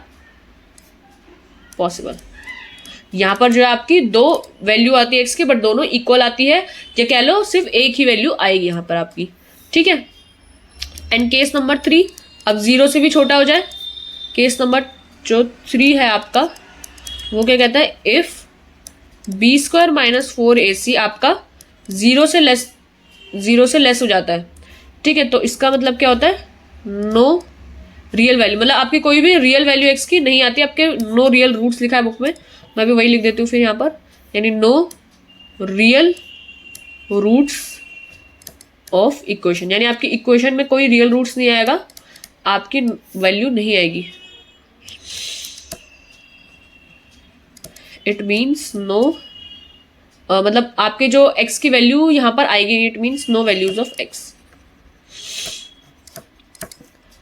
[SPEAKER 1] पॉसिबल। यहां पर जो है आपकी 2 वैल्यू आती है एक्स की, बट दोनों इक्वल आती है, या कह लो सिर्फ एक ही वैल्यू आएगी यहां पर आपकी। ठीक है, एंड केस नंबर 3, अब 0 से भी छोटा हो जाए, केस नंबर जो 3 है आपका, वो क्या कहता है, if b square minus 4ac आपका 0 से लेस हो जाता है। ठीक है, तो इसका मतलब क्या होता है, नो रियल वैल्यू, मतलब आपकी कोई भी रियल वैल्यू एक्स की नहीं आती, आपके नो रियल रूट्स लिखा है बुक में, मैं भी वही लिख देती हूँ फिर यहाँ पर, यानी no real roots of equation, यानी आपकी इक्वेशन में कोई रियल रूट्स नहीं आएगा, आपकी वैल्यू नहीं आएगी। इट मीन्स नो, मतलब आपके जो एक्स की वैल्यू यहाँ पर आएगी, it means no values of x.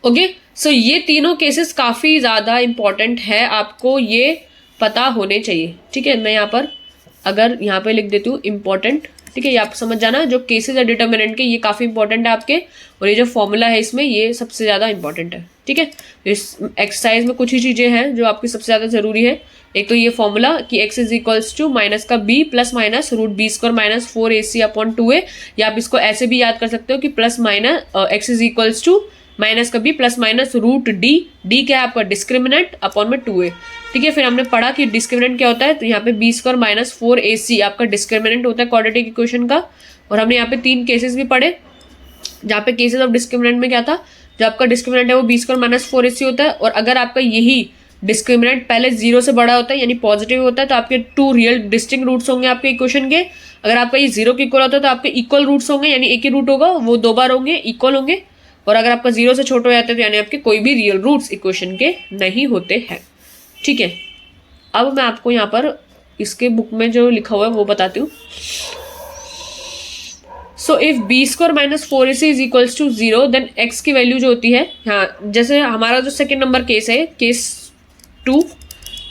[SPEAKER 1] Okay, so ये तीनों केसेस काफ़ी ज़्यादा इंपॉर्टेंट है, आपको ये पता होने चाहिए। ठीक है, मैं यहाँ पर अगर यहाँ पे लिख देती हूँ इम्पॉर्टेंट, ठीक है, ये आप समझ जाना, जो केसेस है डिटर्मिनेंट के ये काफ़ी इंपॉर्टेंट है आपके, और ये जो फॉर्मूला है इसमें ये सबसे ज़्यादा इंपॉर्टेंट है। ठीक है, इस एक्सरसाइज में कुछ ही चीज़ें हैं जो आपकी सबसे ज़्यादा ज़रूरी है। एक तो ये फॉर्मूला कि x is equals to minus का b plus minus root B square minus 4ac upon 2a, या आप इसको ऐसे भी याद कर सकते हो कि plus minus x is equals to minus का b plus minus root d क्या है आपका डिस्क्रिमिनेंट अपॉन में 2a। ठीक है, फिर हमने पढ़ा कि डिस्क्रिमिनेंट क्या होता है, तो यहाँ पे बी स्क्वायर माइनस 4ac आपका डिस्क्रिमिनेंट होता है क्वाड्रेटिक इक्वेशन का। और हमने यहाँ पे 3 केसेस भी पढ़े, जहाँ पे केसेस ऑफ डिस्क्रिमिनेंट में क्या था, जो आपका डिस्क्रिमिनेंट है वो बी स्क्वायर माइनस 4ac होता है, और अगर आपका यही डिस्क्रिमिनेंट पहले 0 से बड़ा होता है यानी पॉजिटिव होता है तो आपके 2 रियल डिस्टिंक्ट रूट्स होंगे आपके इक्वेशन के। अगर आपका ये 0 के इक्वल होता है तो आपके इक्वल रूट्स होंगे यानी एक ही रूट होगा, वो 2 बार होंगे, इक्वल होंगे। और अगर आपका 0 से छोटे हो जाते हैं तो यानी आपके कोई भी रियल रूट्स इक्वेशन के नहीं होते हैं। ठीक है, अब मैं आपको यहाँ पर इसके बुक में जो लिखा हुआ है वो बताती हूँ। So if b square minus 4ac is equals to 0 then x की वैल्यू जो होती है, हाँ जैसे हमारा जो सेकेंड नंबर केस है, केस 2,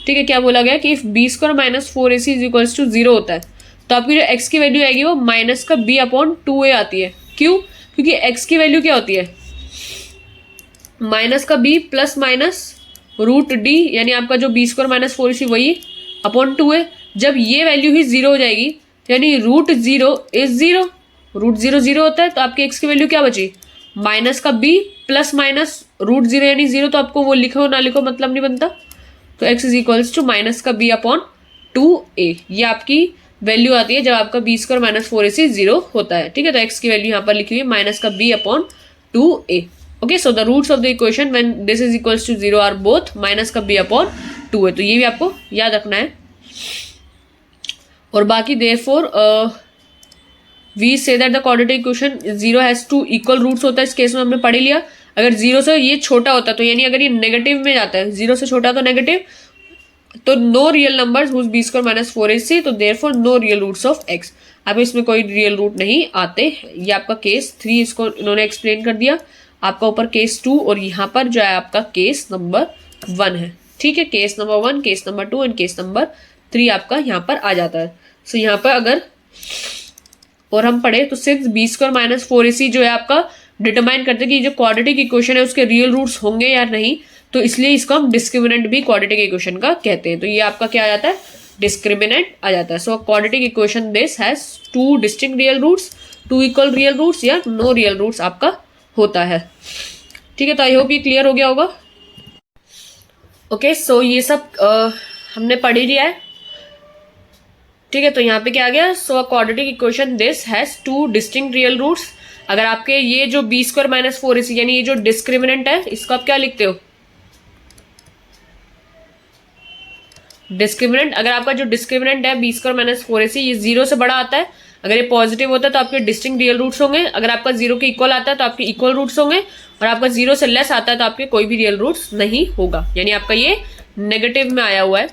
[SPEAKER 1] ठीक है, क्या बोला गया कि if b square minus 4ac is equals to 0 होता है तो आपकी जो एक्स की वैल्यू आएगी वो माइनस का b अपॉन 2a आती है। क्यों? क्योंकि एक्स की वैल्यू क्या होती है, माइनस का b plus minus root d, यानी आपका जो बी स्क्वायर माइनस 4ac वही अपॉन 2a। जब ये वैल्यू ही 0 हो जाएगी यानी रूट 0 इज 0, रूट 0 0 होता है तो आपकी एक्स की वैल्यू क्या बची, माइनस का b प्लस माइनस रूट 0 यानी 0। तो आपको वो लिखो ना लिखो मतलब नहीं बनता, तो x is equals to minus का b अपॉन 2a। ये आपकी वैल्यू आती है जब आपका बी स्क्वायर माइनस 4ac 0 होता है। ठीक है, तो x की वैल्यू यहाँ पर लिखी हुई है माइनस का b upon 2a। Okay, so the roots of the equation when this is equals to 0 are both minus का b अपॉन 2a। तो ये भी आपको याद रखना है। और बाकी therefore we say that the quadratic equation 0 has two equal roots होता है। इस केस में हमने पढ़ ही लिया। अगर 0 से ये छोटा होता है तो यानी अगर ये नेगेटिव में जाता है, 0 से छोटा तो नेगेटिव, तो no real numbers whose b square minus 4ac, तो therefore no real roots of x। अब इसमें कोई रियल रूट नहीं आते। ये आपका केस 3 इसको इन्होंने एक्सप्लेन कर दिया। आपका ऊपर केस 2 और यहाँ पर जो है आपका केस नंबर 1 है। ठीक है, case number 1, case number 2 and case number 3 आपका यहाँ पर आ जाता है। सो यहाँ पर अगर और हम पढ़े तो since B square minus 4ac जो है आपका डिटरमाइन करते हैं कि जो क्वाड्रेटिक इक्वेशन है उसके रियल रूट्स होंगे या नहीं, तो इसलिए इसको हम डिस्क्रिमिनेंट भी क्वाड्रेटिक इक्वेशन का कहते हैं। तो ये आपका क्या आ जाता है, डिस्क्रिमिनेंट आ जाता है। So quadratic equation this has 2 distinct real roots, 2 equal real roots या नो रियल रूट्स आपका होता है। ठीक है, तो आई होप ये क्लियर हो गया होगा। ओके, सो ये सब हमने पढ़ ही लिया है। ठीक है, तो यहाँ पे क्या आ गया, so quadratic equation this has 2 distinct real roots. अगर आपके ये जो बी स्क्वायर माइनस 4ac यानी ये जो डिस्क्रिमिनेंट है इसको आप क्या लिखते हो, डिस्क्रिमिनेंट। अगर आपका जो डिस्क्रिमिनेंट है बी स्क्वायर माइनस 4ac ये 0 से बड़ा आता है, अगर ये पॉजिटिव होता है तो आपके डिस्टिंक्ट रियल रूट्स होंगे। अगर आपका 0 के इक्वल आता है तो आपके इक्वल रूट्स होंगे, और आपका 0 से लेस आता है तो आपके कोई भी रियल रूट्स नहीं होगा, यानी आपका ये नेगेटिव में आया हुआ है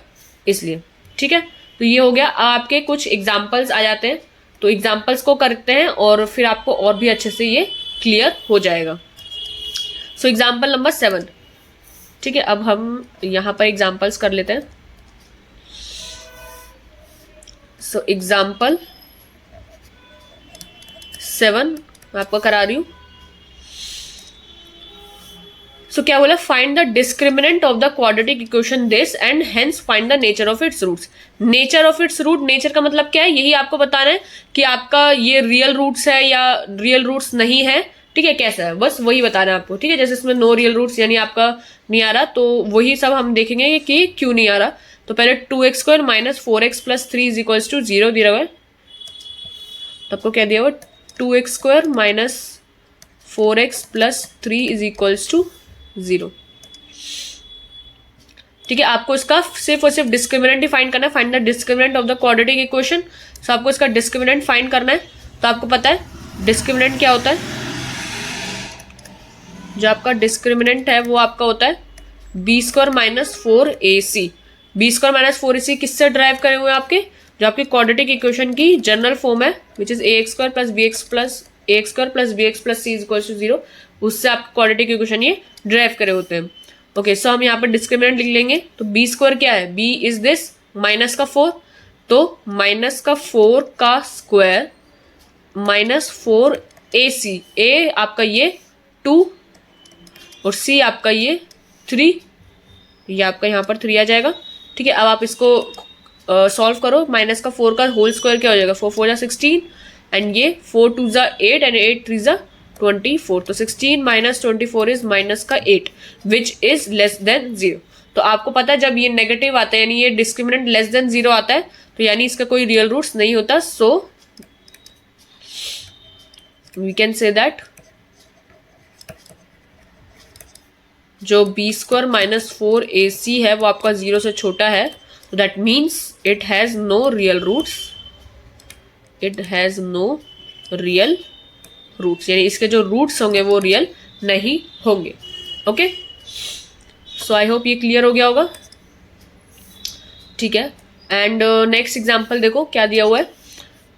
[SPEAKER 1] इसलिए। ठीक है, तो ये हो गया। आपके कुछ एग्जाम्पल्स आ जाते हैं, तो एग्जाम्पल्स को करते हैं और फिर आपको और भी अच्छे से ये क्लियर हो जाएगा। So example number 7। ठीक है, अब हम यहाँ पर एग्जाम्पल्स कर लेते हैं। सो एग्जाम्पल 7 मैं आपको करा रही हूँ। सो क्या बोला, find the discriminant of the quadratic equation this and hence find the nature of its roots. Nature of its root, nature का मतलब क्या है, यही आपको बताना है कि आपका ये रियल रूट्स है या रियल रूट्स नहीं है। ठीक है, कैसा है बस वही बताना है आपको। ठीक है, जैसे इसमें नो रियल रूट्स यानी आपका नहीं आ रहा, तो वही सब हम देखेंगे कि क्यों नहीं आ रहा। तो पहले 2x square minus 4x plus 3 is equals to 0 दिया हुआ है। तो आपको क्या दिया हुआ, 2x square minus 4x plus 3 is equals to 0। ठीक है, आपको इसका सिर्फ और सिर्फ डिस्क्रिमिनेंट ही फाइंड करना है। Find the discriminant of the quadratic equation. So आपको इसका डिस्क्रिमिनेंट फाइंड करना है। तो आपको पता है डिस्क्रिमिनेंट क्या होता है, जो आपका डिस्क्रिमिनेंट है वो आपका होता है b square minus 4ac। B square minus 4ac किससे ड्राइव करे हुए हैं आपके, जो आपके क्वाड्रेटिक इक्वेशन की जनरल फॉर्म है which is ax square plus bx plus bx plus c is equal to 0, उससे आपका क्वाड्रेटिक इक्वेशन ये ड्राइव करे होते हैं। ओके, सो हम यहाँ पर डिस्क्रिमिनेंट लिख लेंगे। तो बी स्क्वायर क्या है, बी इज दिस माइनस का 4, तो माइनस का 4 का स्क्वायर माइनस 4ac, a आपका ये 2 और c आपका ये 3, ये आपका यहाँ पर 3 आ जाएगा। ठीक है, अब आप इसको सॉल्व करो। माइनस का 4 का होल स्क्वायर क्या हो जाएगा, 4 4 जा 16 एंड ये 4 2 जा 8 एंड 8 3 जा 24। तो 16 माइनस 24 इज माइनस का 8 विच इज लेस देन 0। तो आपको पता है जब ये नेगेटिव आता है यानी ये डिस्क्रिमिनेंट लेस देन 0 आता है तो यानी इसका कोई रियल रूट्स नहीं होता। So we can say that जो बी स्क्वायर माइनस 4ac है वो आपका 0 से छोटा है, तो that means it has no real roots, it has no real roots, यानी इसके जो रूट्स होंगे वो रियल नहीं होंगे। ओके, सो आई होप ये क्लियर हो गया होगा। ठीक है, एंड नेक्स्ट एग्जाम्पल देखो क्या दिया हुआ है।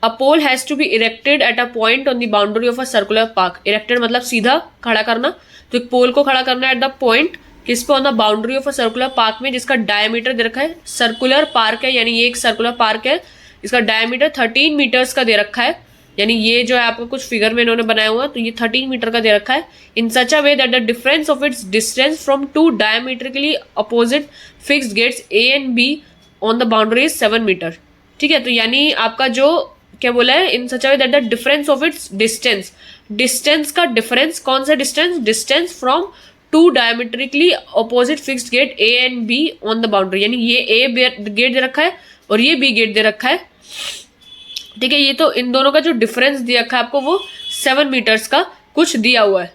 [SPEAKER 1] A pole has to be erected at a point on the boundary of a circular park. Erected मतलब सीधा खड़ा करना, तो एक पोल को खड़ा करना एट द पॉइंट किस पे, on the boundary of a circular park में, जिसका डायमीटर दे रखा है, सर्कुलर पार्क है यानी ये एक सर्कुलर पार्क है, इसका डायमीटर 13 मीटर्स का दे रखा है, यानी ये जो है आपको कुछ फिगर में इन्होंने बनाया हुआ, तो ये 13 मीटर का दे रखा है। In such a way that the difference of its distance from two diametrically opposite fixed gates A and B on the boundary is 7 metre. ठीक है, तो यानी आपका जो क्या बोला है, in such a way that the difference of its distance, distance का डिफरेंस, कौन सा distance, distance from two diametrically opposite fixed gate A and B on the boundary, यानी ये ए गेट दे रखा है और ये बी गेट दे रखा है। ठीक है, ये तो इन दोनों का जो डिफरेंस दिया रखा है आपको वो 7 मीटर्स का कुछ दिया हुआ है।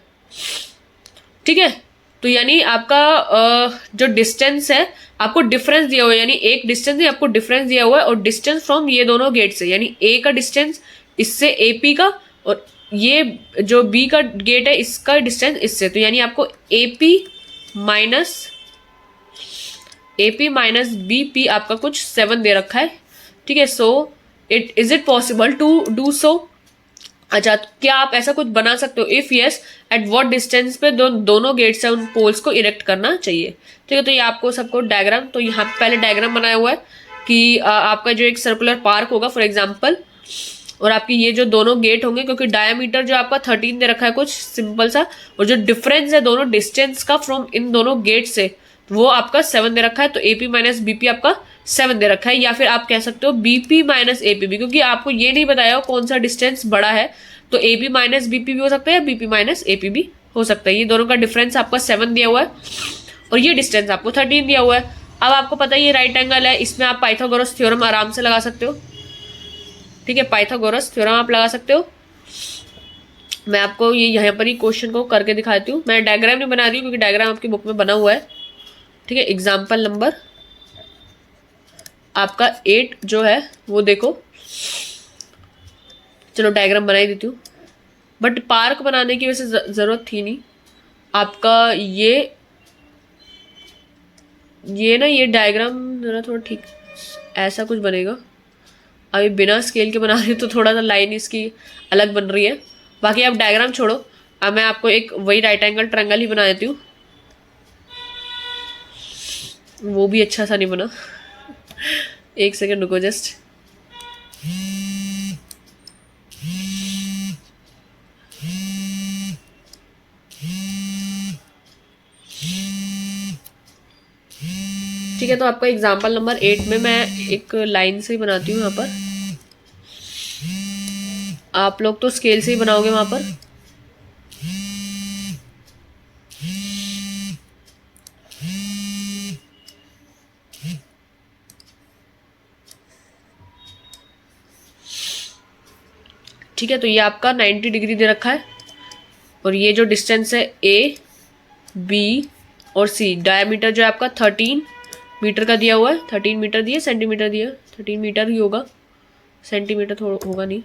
[SPEAKER 1] ठीक है, तो यानी आपका जो डिस्टेंस है आपको डिफरेंस दिया हुआ है, यानी एक डिस्टेंस नहीं आपको डिफरेंस दिया हुआ है, और डिस्टेंस फ्रॉम ये दोनों गेट से, यानी ए का डिस्टेंस इससे एपी का, और ये जो बी का गेट है इसका डिस्टेंस इससे, तो यानी आपको एपी माइनस बीपी आपका कुछ 7 दे रखा है। ठीक है, so is it possible to do so. अच्छा, क्या आप ऐसा कुछ बना सकते हो, if yes at what distance पे दोनों गेट्स है उन पोल्स को इरेक्ट करना चाहिए। ठीक है, तो ये आपको सबको डायग्राम, तो यहाँ पहले डायग्राम बनाया हुआ है कि आपका जो एक सर्कुलर पार्क होगा फॉर एग्जाम्पल, और आपकी ये जो दोनों गेट होंगे, क्योंकि डायमीटर जो आपका 13 दे रखा है कुछ सिंपल सा, और जो डिफरेंस है दोनों डिस्टेंस का फ्रॉम इन दोनों गेट से वो आपका 7 दे रखा है, तो एपी माइनस बीपी आपका 7 दे रखा है, या फिर आप कह सकते हो बीपी माइनस एपीबी, क्योंकि आपको ये नहीं बताया हो कौन सा डिस्टेंस बड़ा है, तो एपी माइनस बीपी भी हो सकता है या बीपी माइनस एपीबी हो सकता है। ये दोनों का डिफरेंस आपका 7 दिया हुआ है और ये डिस्टेंस आपको 13 दिया हुआ है। अब आपको पता है ये राइट एंगल है, इसमें आप पाइथागोरस थ्योरम आराम से लगा सकते हो। ठीक है, पाइथागोरस थ्योरम आप लगा सकते हो। मैं आपको ये यहाँ पर ही क्वेश्चन को करके दिखाती हूँ, मैं डायग्राम नहीं बना रही हूँ क्योंकि डायग्राम आपकी बुक में बना हुआ है। ठीक है, एग्जाम्पल नंबर आपका 8 जो है वो देखो, चलो डायग्राम बना ही देती हूँ, बट पार्क बनाने की वैसे ज़रूरत थी नहीं। आपका ये ना ये डायग्राम ज़रा थोड़ा ठीक ऐसा कुछ बनेगा। अभी बिना स्केल के बना रही हूँ तो थोड़ा सा लाइन इसकी अलग बन रही है, बाकी आप डायग्राम छोड़ो। अब मैं आपको एक वही राइट एंगल ट्रायंगल ही बना देती हूँ, वो भी अच्छा सा नहीं बना। एक सेकेंड रुको जस्ट। ठीक है, तो आपका एग्जाम्पल नंबर 8 में मैं एक लाइन से ही बनाती हूँ यहाँ पर, आप लोग तो स्केल से ही बनाओगे वहाँ पर। ठीक है, तो ये आपका 90 डिग्री दे रखा है, और ये जो डिस्टेंस है ए बी और सी, डायमीटर जो है आपका 13 मीटर का दिया हुआ है। 13 मीटर दिया, सेंटीमीटर दिया, 13 मीटर ही होगा, सेंटीमीटर थोड़ा होगा नहीं,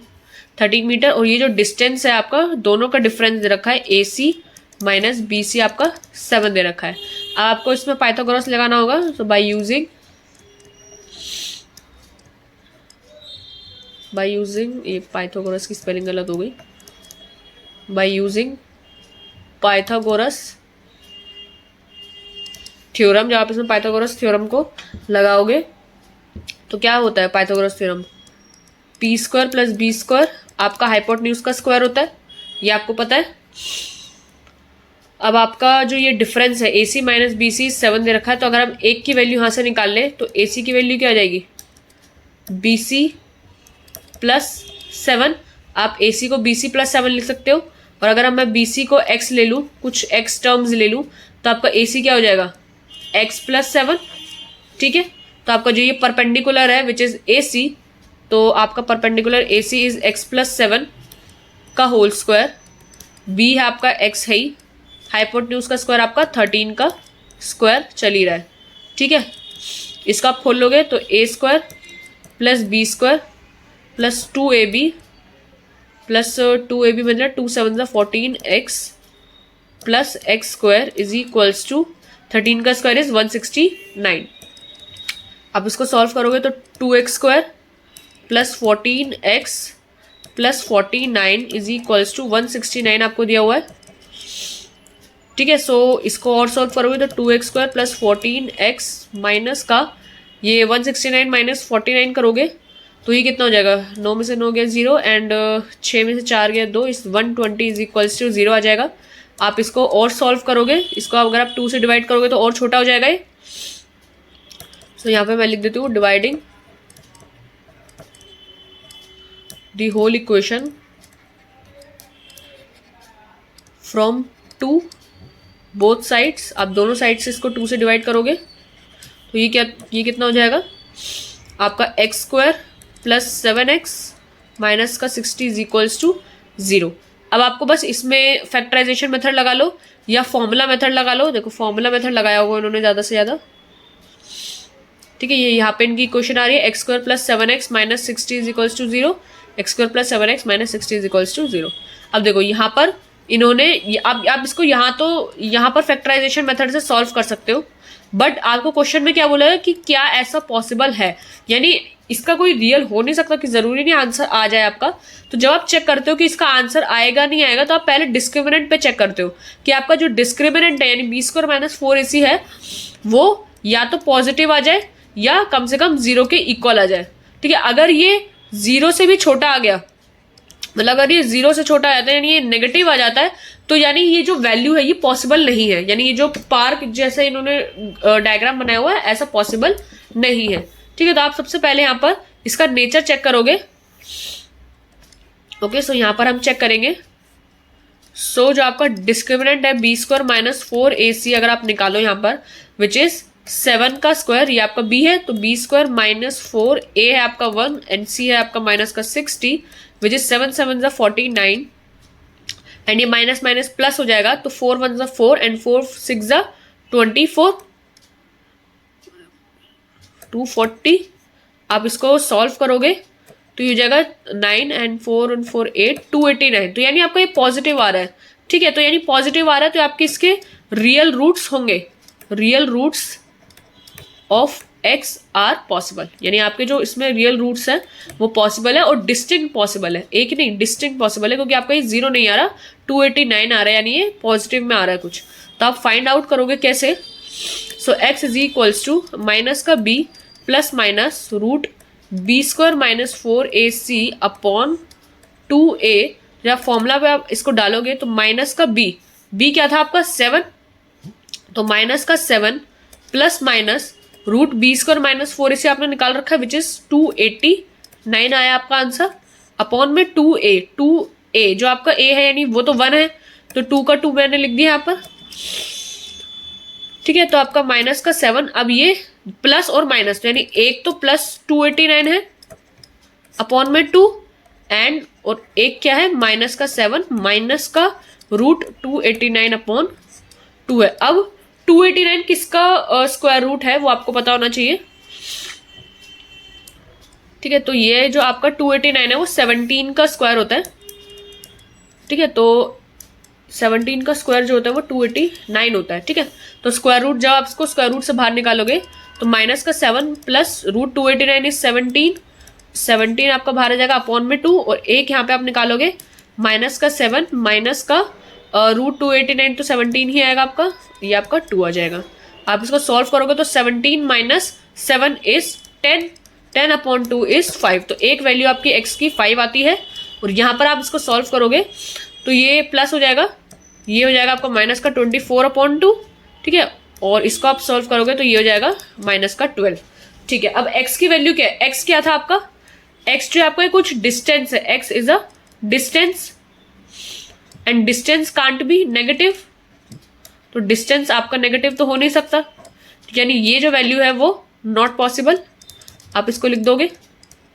[SPEAKER 1] 13 मीटर। और ये जो डिस्टेंस है आपका दोनों का डिफरेंस दे रखा है, ए सी माइनस बी सी आपका 7 दे रखा है। अब आपको इसमें पाइथागोरस लगाना होगा, तो बाय यूजिंग ये पाइथागोरस की स्पेलिंग गलत हो गई, बाय यूजिंग पाइथागोरस थ्योरम। जब आप इसमें पाइथागोरस थ्योरम को लगाओगे तो क्या होता है Pythagoras theorem, p square plus b square आपका हाइपोटेन्यूज का स्क्वायर होता है, ये आपको पता है। अब आपका जो ये डिफरेंस है ए सी माइनस बी सी 7 दे रखा है, तो अगर हम एक की वैल्यू यहाँ से निकाल लें तो ए सी की वैल्यू क्या आ जाएगी, बी सी प्लस 7। आप ए सी को बी सी प्लस 7 लिख सकते हो, और अगर मैं बी सी को एक्स ले लूँ, कुछ एक्स टर्म्स ले लूँ, तो आपका ए सी क्या हो जाएगा, एक्स प्लस 7। ठीक है, तो आपका जो ये परपेंडिकुलर है विच इज़ ए सी, तो आपका perpendicular A C is x plus 7 का होल स्क्वायर, बी है आपका एक्स है ही, हाइपोटेन्यूज का स्क्वायर आपका 13 का स्क्वायर चल ही रहा है, ठीक है। इसका आप खोल लोगे तो a square plus b square plus 2ab plus 2ab मतलब 2 7 14x plus x square is equals to 13 का स्क्वायर इज 169। आप इसको सॉल्व करोगे तो 2x square plus 14x plus 49 is equals to 169 आपको दिया हुआ है, ठीक है। सो इसको और सॉल्व करोगे तो 2x square plus 14x minus का ये 169 माइनस 49 करोगे तो ये कितना हो जाएगा, 9 में से 9 गया 0 एंड 6 में से 4 गया 2, इस 120 इज इक्वल्स टू 0 आ जाएगा। आप इसको और सॉल्व करोगे, इसको अगर आप 2 से डिवाइड करोगे तो और छोटा हो जाएगा ये। सो यहाँ पे मैं लिख देती हूँ dividing the whole equation from 2 both sides. आप दोनों साइड से इसको 2 से डिवाइड करोगे तो ये कितना हो जाएगा आपका x square plus 7x minus का 60 इज इक्वल्स टू 0। अब आपको बस इसमें फैक्टराइजेशन मेथड लगा लो या फॉर्मूला मेथड लगा लो। देखो फॉर्मूला मेथड लगाया होगा उन्होंने ज़्यादा से ज़्यादा, ठीक है। ये यहाँ पे इनकी इक्वेशन आ रही है x square plus 7x minus 60 is equals to 0, x square plus 7x minus 60 is equals to 0। अब देखो यहाँ पर इन्होंने आप इसको यहाँ पर फैक्टराइजेशन मेथड से सॉल्व कर सकते हो, बट आपको क्वेश्चन में क्या बोला है कि क्या ऐसा पॉसिबल है, यानी इसका कोई रियल हो नहीं सकता कि जरूरी नहीं आंसर आ जाए आपका। तो जब आप चेक करते हो कि इसका आंसर आएगा नहीं आएगा तो आप पहले डिस्क्रिमिनेंट पे चेक करते हो कि आपका जो डिस्क्रिमिनेंट है यानी बी स्क्वायर माइनस 4ac है वो या तो पॉजिटिव आ जाए या कम से कम 0 के इक्वल आ जाए, ठीक है। अगर ये 0 से भी छोटा आ गया, मतलब अगर ये 0 से छोटा आ जाता है यानी ये नेगेटिव आ जाता है, तो यानी ये जो वैल्यू है ये पॉसिबल नहीं है, यानी ये जो पार्क जैसे इन्होंने डायग्राम बनाया हुआ है ऐसा पॉसिबल नहीं है, ठीक है। तो आप सबसे पहले यहाँ पर इसका नेचर चेक करोगे। ओके, सो यहाँ पर हम चेक करेंगे। सो जो आपका डिस्क्रिमिनेंट है बी स्क्वायर माइनस 4ac अगर आप निकालो यहाँ पर विच इज 7 का स्क्वायर, ये आपका b है तो बी स्क्वायर माइनस 4, a है आपका 1 एंड c है आपका माइनस का 60 विच इज 7 7 49 एंड ये माइनस माइनस प्लस हो जाएगा तो 4 1 4 एंड 4 6 24 240। आप इसको सॉल्व करोगे तो ये हो जाएगा 9 एंड 4 and 4 8 289। तो यानी आपका ये पॉजिटिव आ रहा है, ठीक है। तो यानी पॉजिटिव आ रहा है तो आपके इसके रियल रूट्स होंगे, real roots of x are possible, यानी आपके जो इसमें रियल रूट्स हैं वो पॉसिबल है और डिस्टिंक्ट पॉसिबल है, एक नहीं डिस्टिंक्ट पॉसिबल है, क्योंकि आपका ये 0 नहीं आ रहा 289 आ रहा है यानी ये पॉजिटिव में आ रहा है कुछ। तो आप फाइंड आउट करोगे कैसे। So x is equals to minus का B plus minus root B square minus 4ac upon 2a। जब फॉर्मूला पे आप इसको डालोगे तो माइनस का बी क्या था आपका 7, तो माइनस का 7 plus minus root B square minus 4ac आपने निकाल रखा है विच इज 289 आया आपका आंसर, अपॉन में 2a जो आपका a है यानी वो तो 1 है तो 2 का 2 मैंने लिख दिया यहाँ पर, ठीक है। तो आपका माइनस का 7, अब ये प्लस और माइनस तो यानी एक तो प्लस 289 है अपॉन में 2 एंड और एक क्या है माइनस का 7 माइनस का रूट 289 अपॉन 2 है। अब 289 किसका स्क्वायर रूट है वो आपको पता होना चाहिए, ठीक है। तो ये जो आपका 289 है वो 17 का स्क्वायर होता है, ठीक है। तो 17 का स्क्वायर जो होता है वो 289 होता है, ठीक है। तो स्क्वायर रूट जब आप इसको स्क्वायर रूट से बाहर निकालोगे तो माइनस का 7 प्लस रूट 289 इज 17 आपका बाहर आ जाएगा अपॉन में 2 और एक यहाँ पे आप निकालोगे माइनस का 7 माइनस का रूट 289 तो 17 ही आएगा आपका, ये आपका 2 आ जाएगा। आप इसको सॉल्व करोगे तो 17 माइनस 7 इज 10 अपॉन 2 इज 5। तो एक वैल्यू आपकी x की 5 आती है और यहाँ पर आप इसको सॉल्व करोगे तो ये प्लस हो जाएगा, ये हो जाएगा आपका माइनस का 24 अपॉन 2, ठीक है। और इसको आप सॉल्व करोगे तो ये हो जाएगा माइनस का 12, ठीक है। अब x की वैल्यू क्या है, x क्या था आपका, x जो आपका कुछ डिस्टेंस है, x is a distance and distance can't be negative, तो डिस्टेंस आपका नेगेटिव तो हो नहीं सकता, यानी ये जो वैल्यू है वो नॉट पॉसिबल। आप इसको लिख दोगे,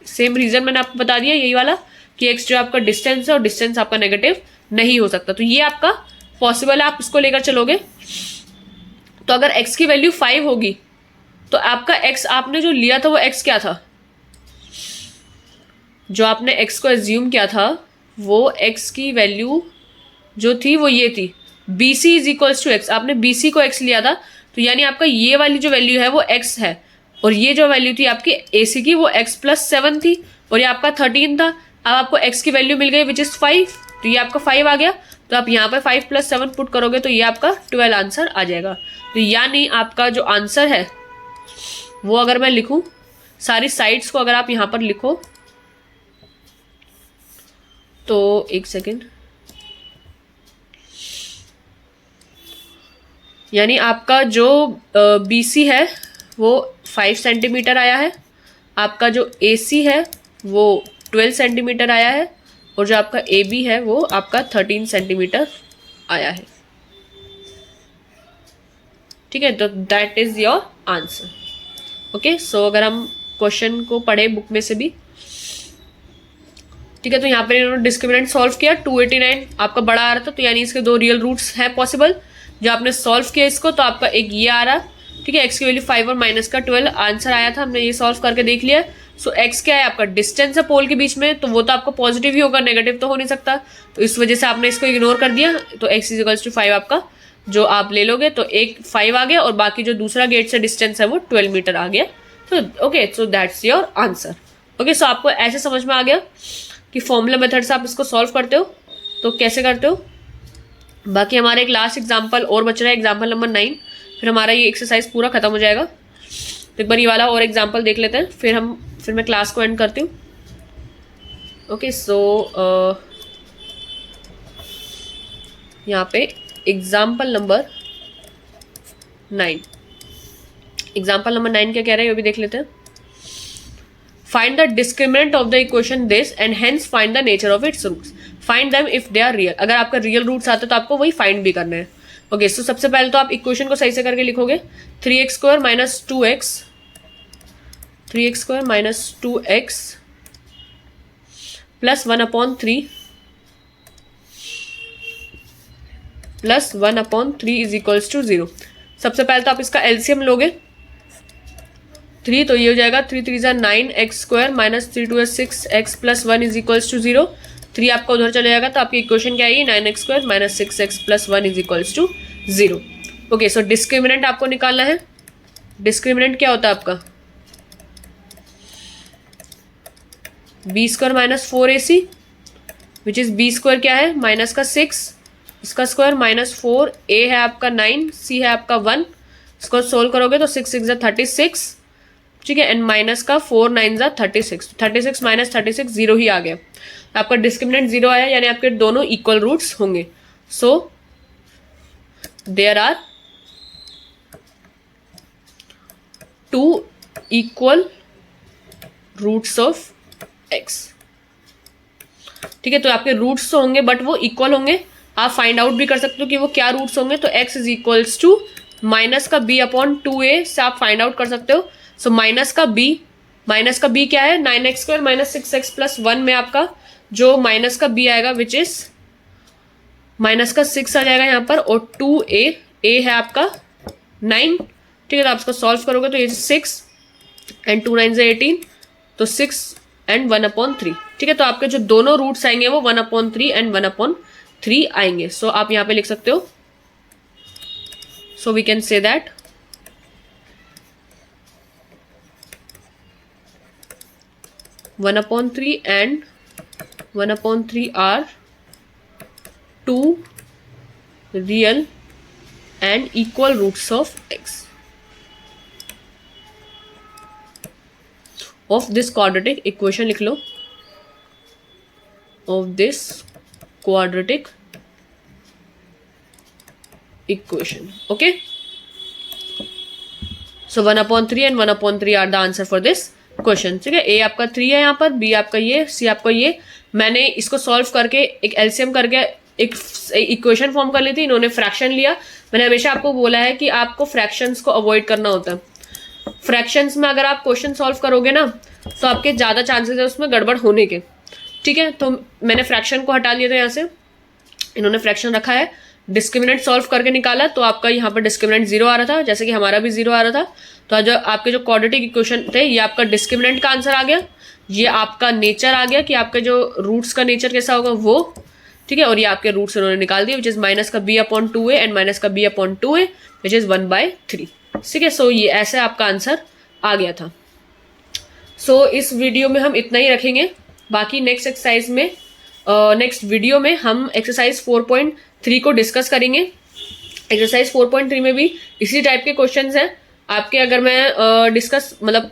[SPEAKER 1] सेम रीजन मैंने आपको बता दिया यही वाला कि x जो आपका डिस्टेंस है और डिस्टेंस आपका नेगेटिव नहीं हो सकता, तो ये आपका पॉसिबल है, आप इसको लेकर चलोगे तो अगर x की वैल्यू 5 होगी तो आपका x आपने जो लिया था वो x क्या था, जो आपने x को एज्यूम किया था वो x की वैल्यू जो थी वो ये थी, BC is equals to x. आपने BC को x लिया था तो यानी आपका ये वाली जो वैल्यू है वो x है, और ये जो वैल्यू थी आपकी AC की वो x+7 थी, और ये आपका 13 था। अब आपको x की वैल्यू मिल गई विच इज 5, तो ये आपका 5 आ गया। तो आप यहाँ पे 5+7 पुट करोगे तो ये आपका 12 आंसर आ जाएगा। तो यानी आपका जो आंसर है वो अगर मैं लिखूं, सारी साइड्स को अगर आप यहाँ पर लिखो तो एक सेकेंड, यानी आपका जो BC है वो 5 सेंटीमीटर आया है, आपका जो AC है वो 12 सेंटीमीटर आया है, और जो आपका AB है वो आपका 13 सेंटीमीटर आया है। ठीक है, तो that is your answer. Okay, so अगर हम क्वेश्चन को पढ़े बुक में से भी, ठीक है, तो यहाँ पर इन्होंने डिस्क्रिमिनेंट सॉल्व किया, 289 आपका बड़ा आ रहा था, तो यानी इसके 2 रियल रूट्स हैं पॉसिबल। जो आपने सॉल्व किया इसको तो आपका एक ये आ रहा, ठीक है, x की वैल्यू 5 और माइनस का 12 आंसर आया था, हमने ये सॉल्व करके देख लिया। सो x क्या है आपका, डिस्टेंस है पोल के बीच में, तो वो तो आपका पॉजिटिव ही होगा, नेगेटिव तो हो नहीं सकता, तो इस वजह से आपने इसको इग्नोर कर दिया। तो x इज 5 आपका जो आप ले लोगे तो एक 5 आ गया, और बाकी जो दूसरा गेट से डिस्टेंस है वो 12 मीटर आ गया। तो okay, so that's your answer. Okay, so आपको ऐसे समझ में आ गया कि फॉर्मूला मेथड से आप इसको सॉल्व करते हो तो कैसे करते हो। बाकी हमारा एक लास्ट एग्जाम्पल और बच रहा है, एग्जाम्पल नंबर 9, फिर हमारा ये एक्सरसाइज पूरा खत्म हो जाएगा। तो एक बार ये वाला और एग्जाम्पल देख लेते हैं, फिर मैं क्लास को एंड करती हूँ। ओके, सो यहाँ पे एग्जाम्पल नंबर 9, एग्जाम्पल नंबर 9 क्या कह रहे हैं ये भी देख लेते हैं। Find the discriminant of the equation this and hence find the nature of its roots, find them if they are real. अगर आपका रियल रूट्स आते तो आपको वही फाइंड भी करना है। ओके, सो सबसे पहले तो आप इक्वेशन को सही से करके लिखोगे, 3x² minus 2x, 3x² minus 2x plus 1/3 plus 1/3 is equals to 0। सबसे पहले तो आप इसका एलसीएम लोगे 3, तो ये हो जाएगा 3 3 = 9x² minus 3 2 6x plus 1 is equals to 0। 3 आपका उधर चले जाएगा तो आपकी इक्वेशन क्या आएगी, 9x² minus 6x plus 1 is equals to 0। Okay, so discriminant आपको निकालना है। डिस्क्रिमिनेंट क्या होता है आपका, b² minus 4ac which is b² क्या है, माइनस का 6, इसका स्क्वायर माइनस 4, a है आपका 9, c है आपका 1, इसको सोल्व करोगे तो 6 6 = 36, ठीक है, एंड माइनस का 4 9 = 36, 36 माइनस 36 0 ही आ गया। आपका डिस्क्रिमिनेंट 0 आया, यानी आपके दोनों इक्वल रूट्स होंगे। So there are 2 equal roots of x। ठीक है, तो आपके रूट्स तो होंगे बट वो इक्वल होंगे। आप फाइंड आउट भी कर सकते हो कि वो क्या रूट्स होंगे, तो x is equals to minus का b/2a से आप फाइंड आउट कर सकते हो। सो माइनस का b क्या है, 9x² माइनस 6x प्लस 1 में आपका जो माइनस का b आएगा विच इज माइनस का 6 आ जाएगा यहाँ पर, और 2a, a है आपका 9, ठीक है, तो आप इसको सॉल्व करोगे तो ये 6 एंड 2 9 = 18, तो 6 एंड 1/3, ठीक है, तो आपके जो दोनों रूट्स आएंगे वो 1/3 एंड 1/3 आएंगे। सो आप यहाँ पे लिख सकते हो, so we can say that one upon three and 1/3 are 2 real and equal roots of x of this quadratic equation. लिख लो, of this quadratic equation. Okay, so 1/3 and 1/3 are the answer for this question. ठीक है, a आपका 3 है यहाँ पर, b आपका ये, c आपका ये। मैंने इसको सॉल्व करके एक एलसीएम करके एक इक्वेशन फॉर्म कर ली थी, इन्होंने फ्रैक्शन लिया। मैंने हमेशा आपको बोला है कि आपको फ्रैक्शंस को अवॉइड करना होता है। फ्रैक्शंस में अगर आप क्वेश्चन सॉल्व करोगे ना तो आपके ज़्यादा चांसेस है उसमें गड़बड़ होने के। ठीक है, तो मैंने फ्रैक्शन को हटा लिया था यहाँ से, इन्होंने फ्रैक्शन रखा है। डिस्क्रिमिनेंट सॉल्व करके निकाला तो आपका यहाँ पर डिस्क्रिमिनेंट 0 आ रहा था, जैसे कि हमारा भी 0 आ रहा था। तो जो आपके जो क्वाड्रेटिक इक्वेशन थे ये आपका डिस्क्रिमिनेंट का आंसर आ गया, ये आपका नेचर आ गया कि आपके जो रूट्स का नेचर कैसा होगा वो, ठीक है। और ये आपके रूट्स उन्होंने निकाल दिए, विच इज माइनस का b/2a एंड माइनस का b/2a विच इज 1/3, ठीक है। सो ये ऐसे आपका आंसर आ गया था। सो इस वीडियो में हम इतना ही रखेंगे, बाकी नेक्स्ट एक्सरसाइज में नेक्स्ट वीडियो में हम एक्सरसाइज 4.3 को डिस्कस करेंगे। एक्सरसाइज 4.3 में भी इसी टाइप के क्वेश्चंस हैं आपके। अगर मैं डिस्कस मतलब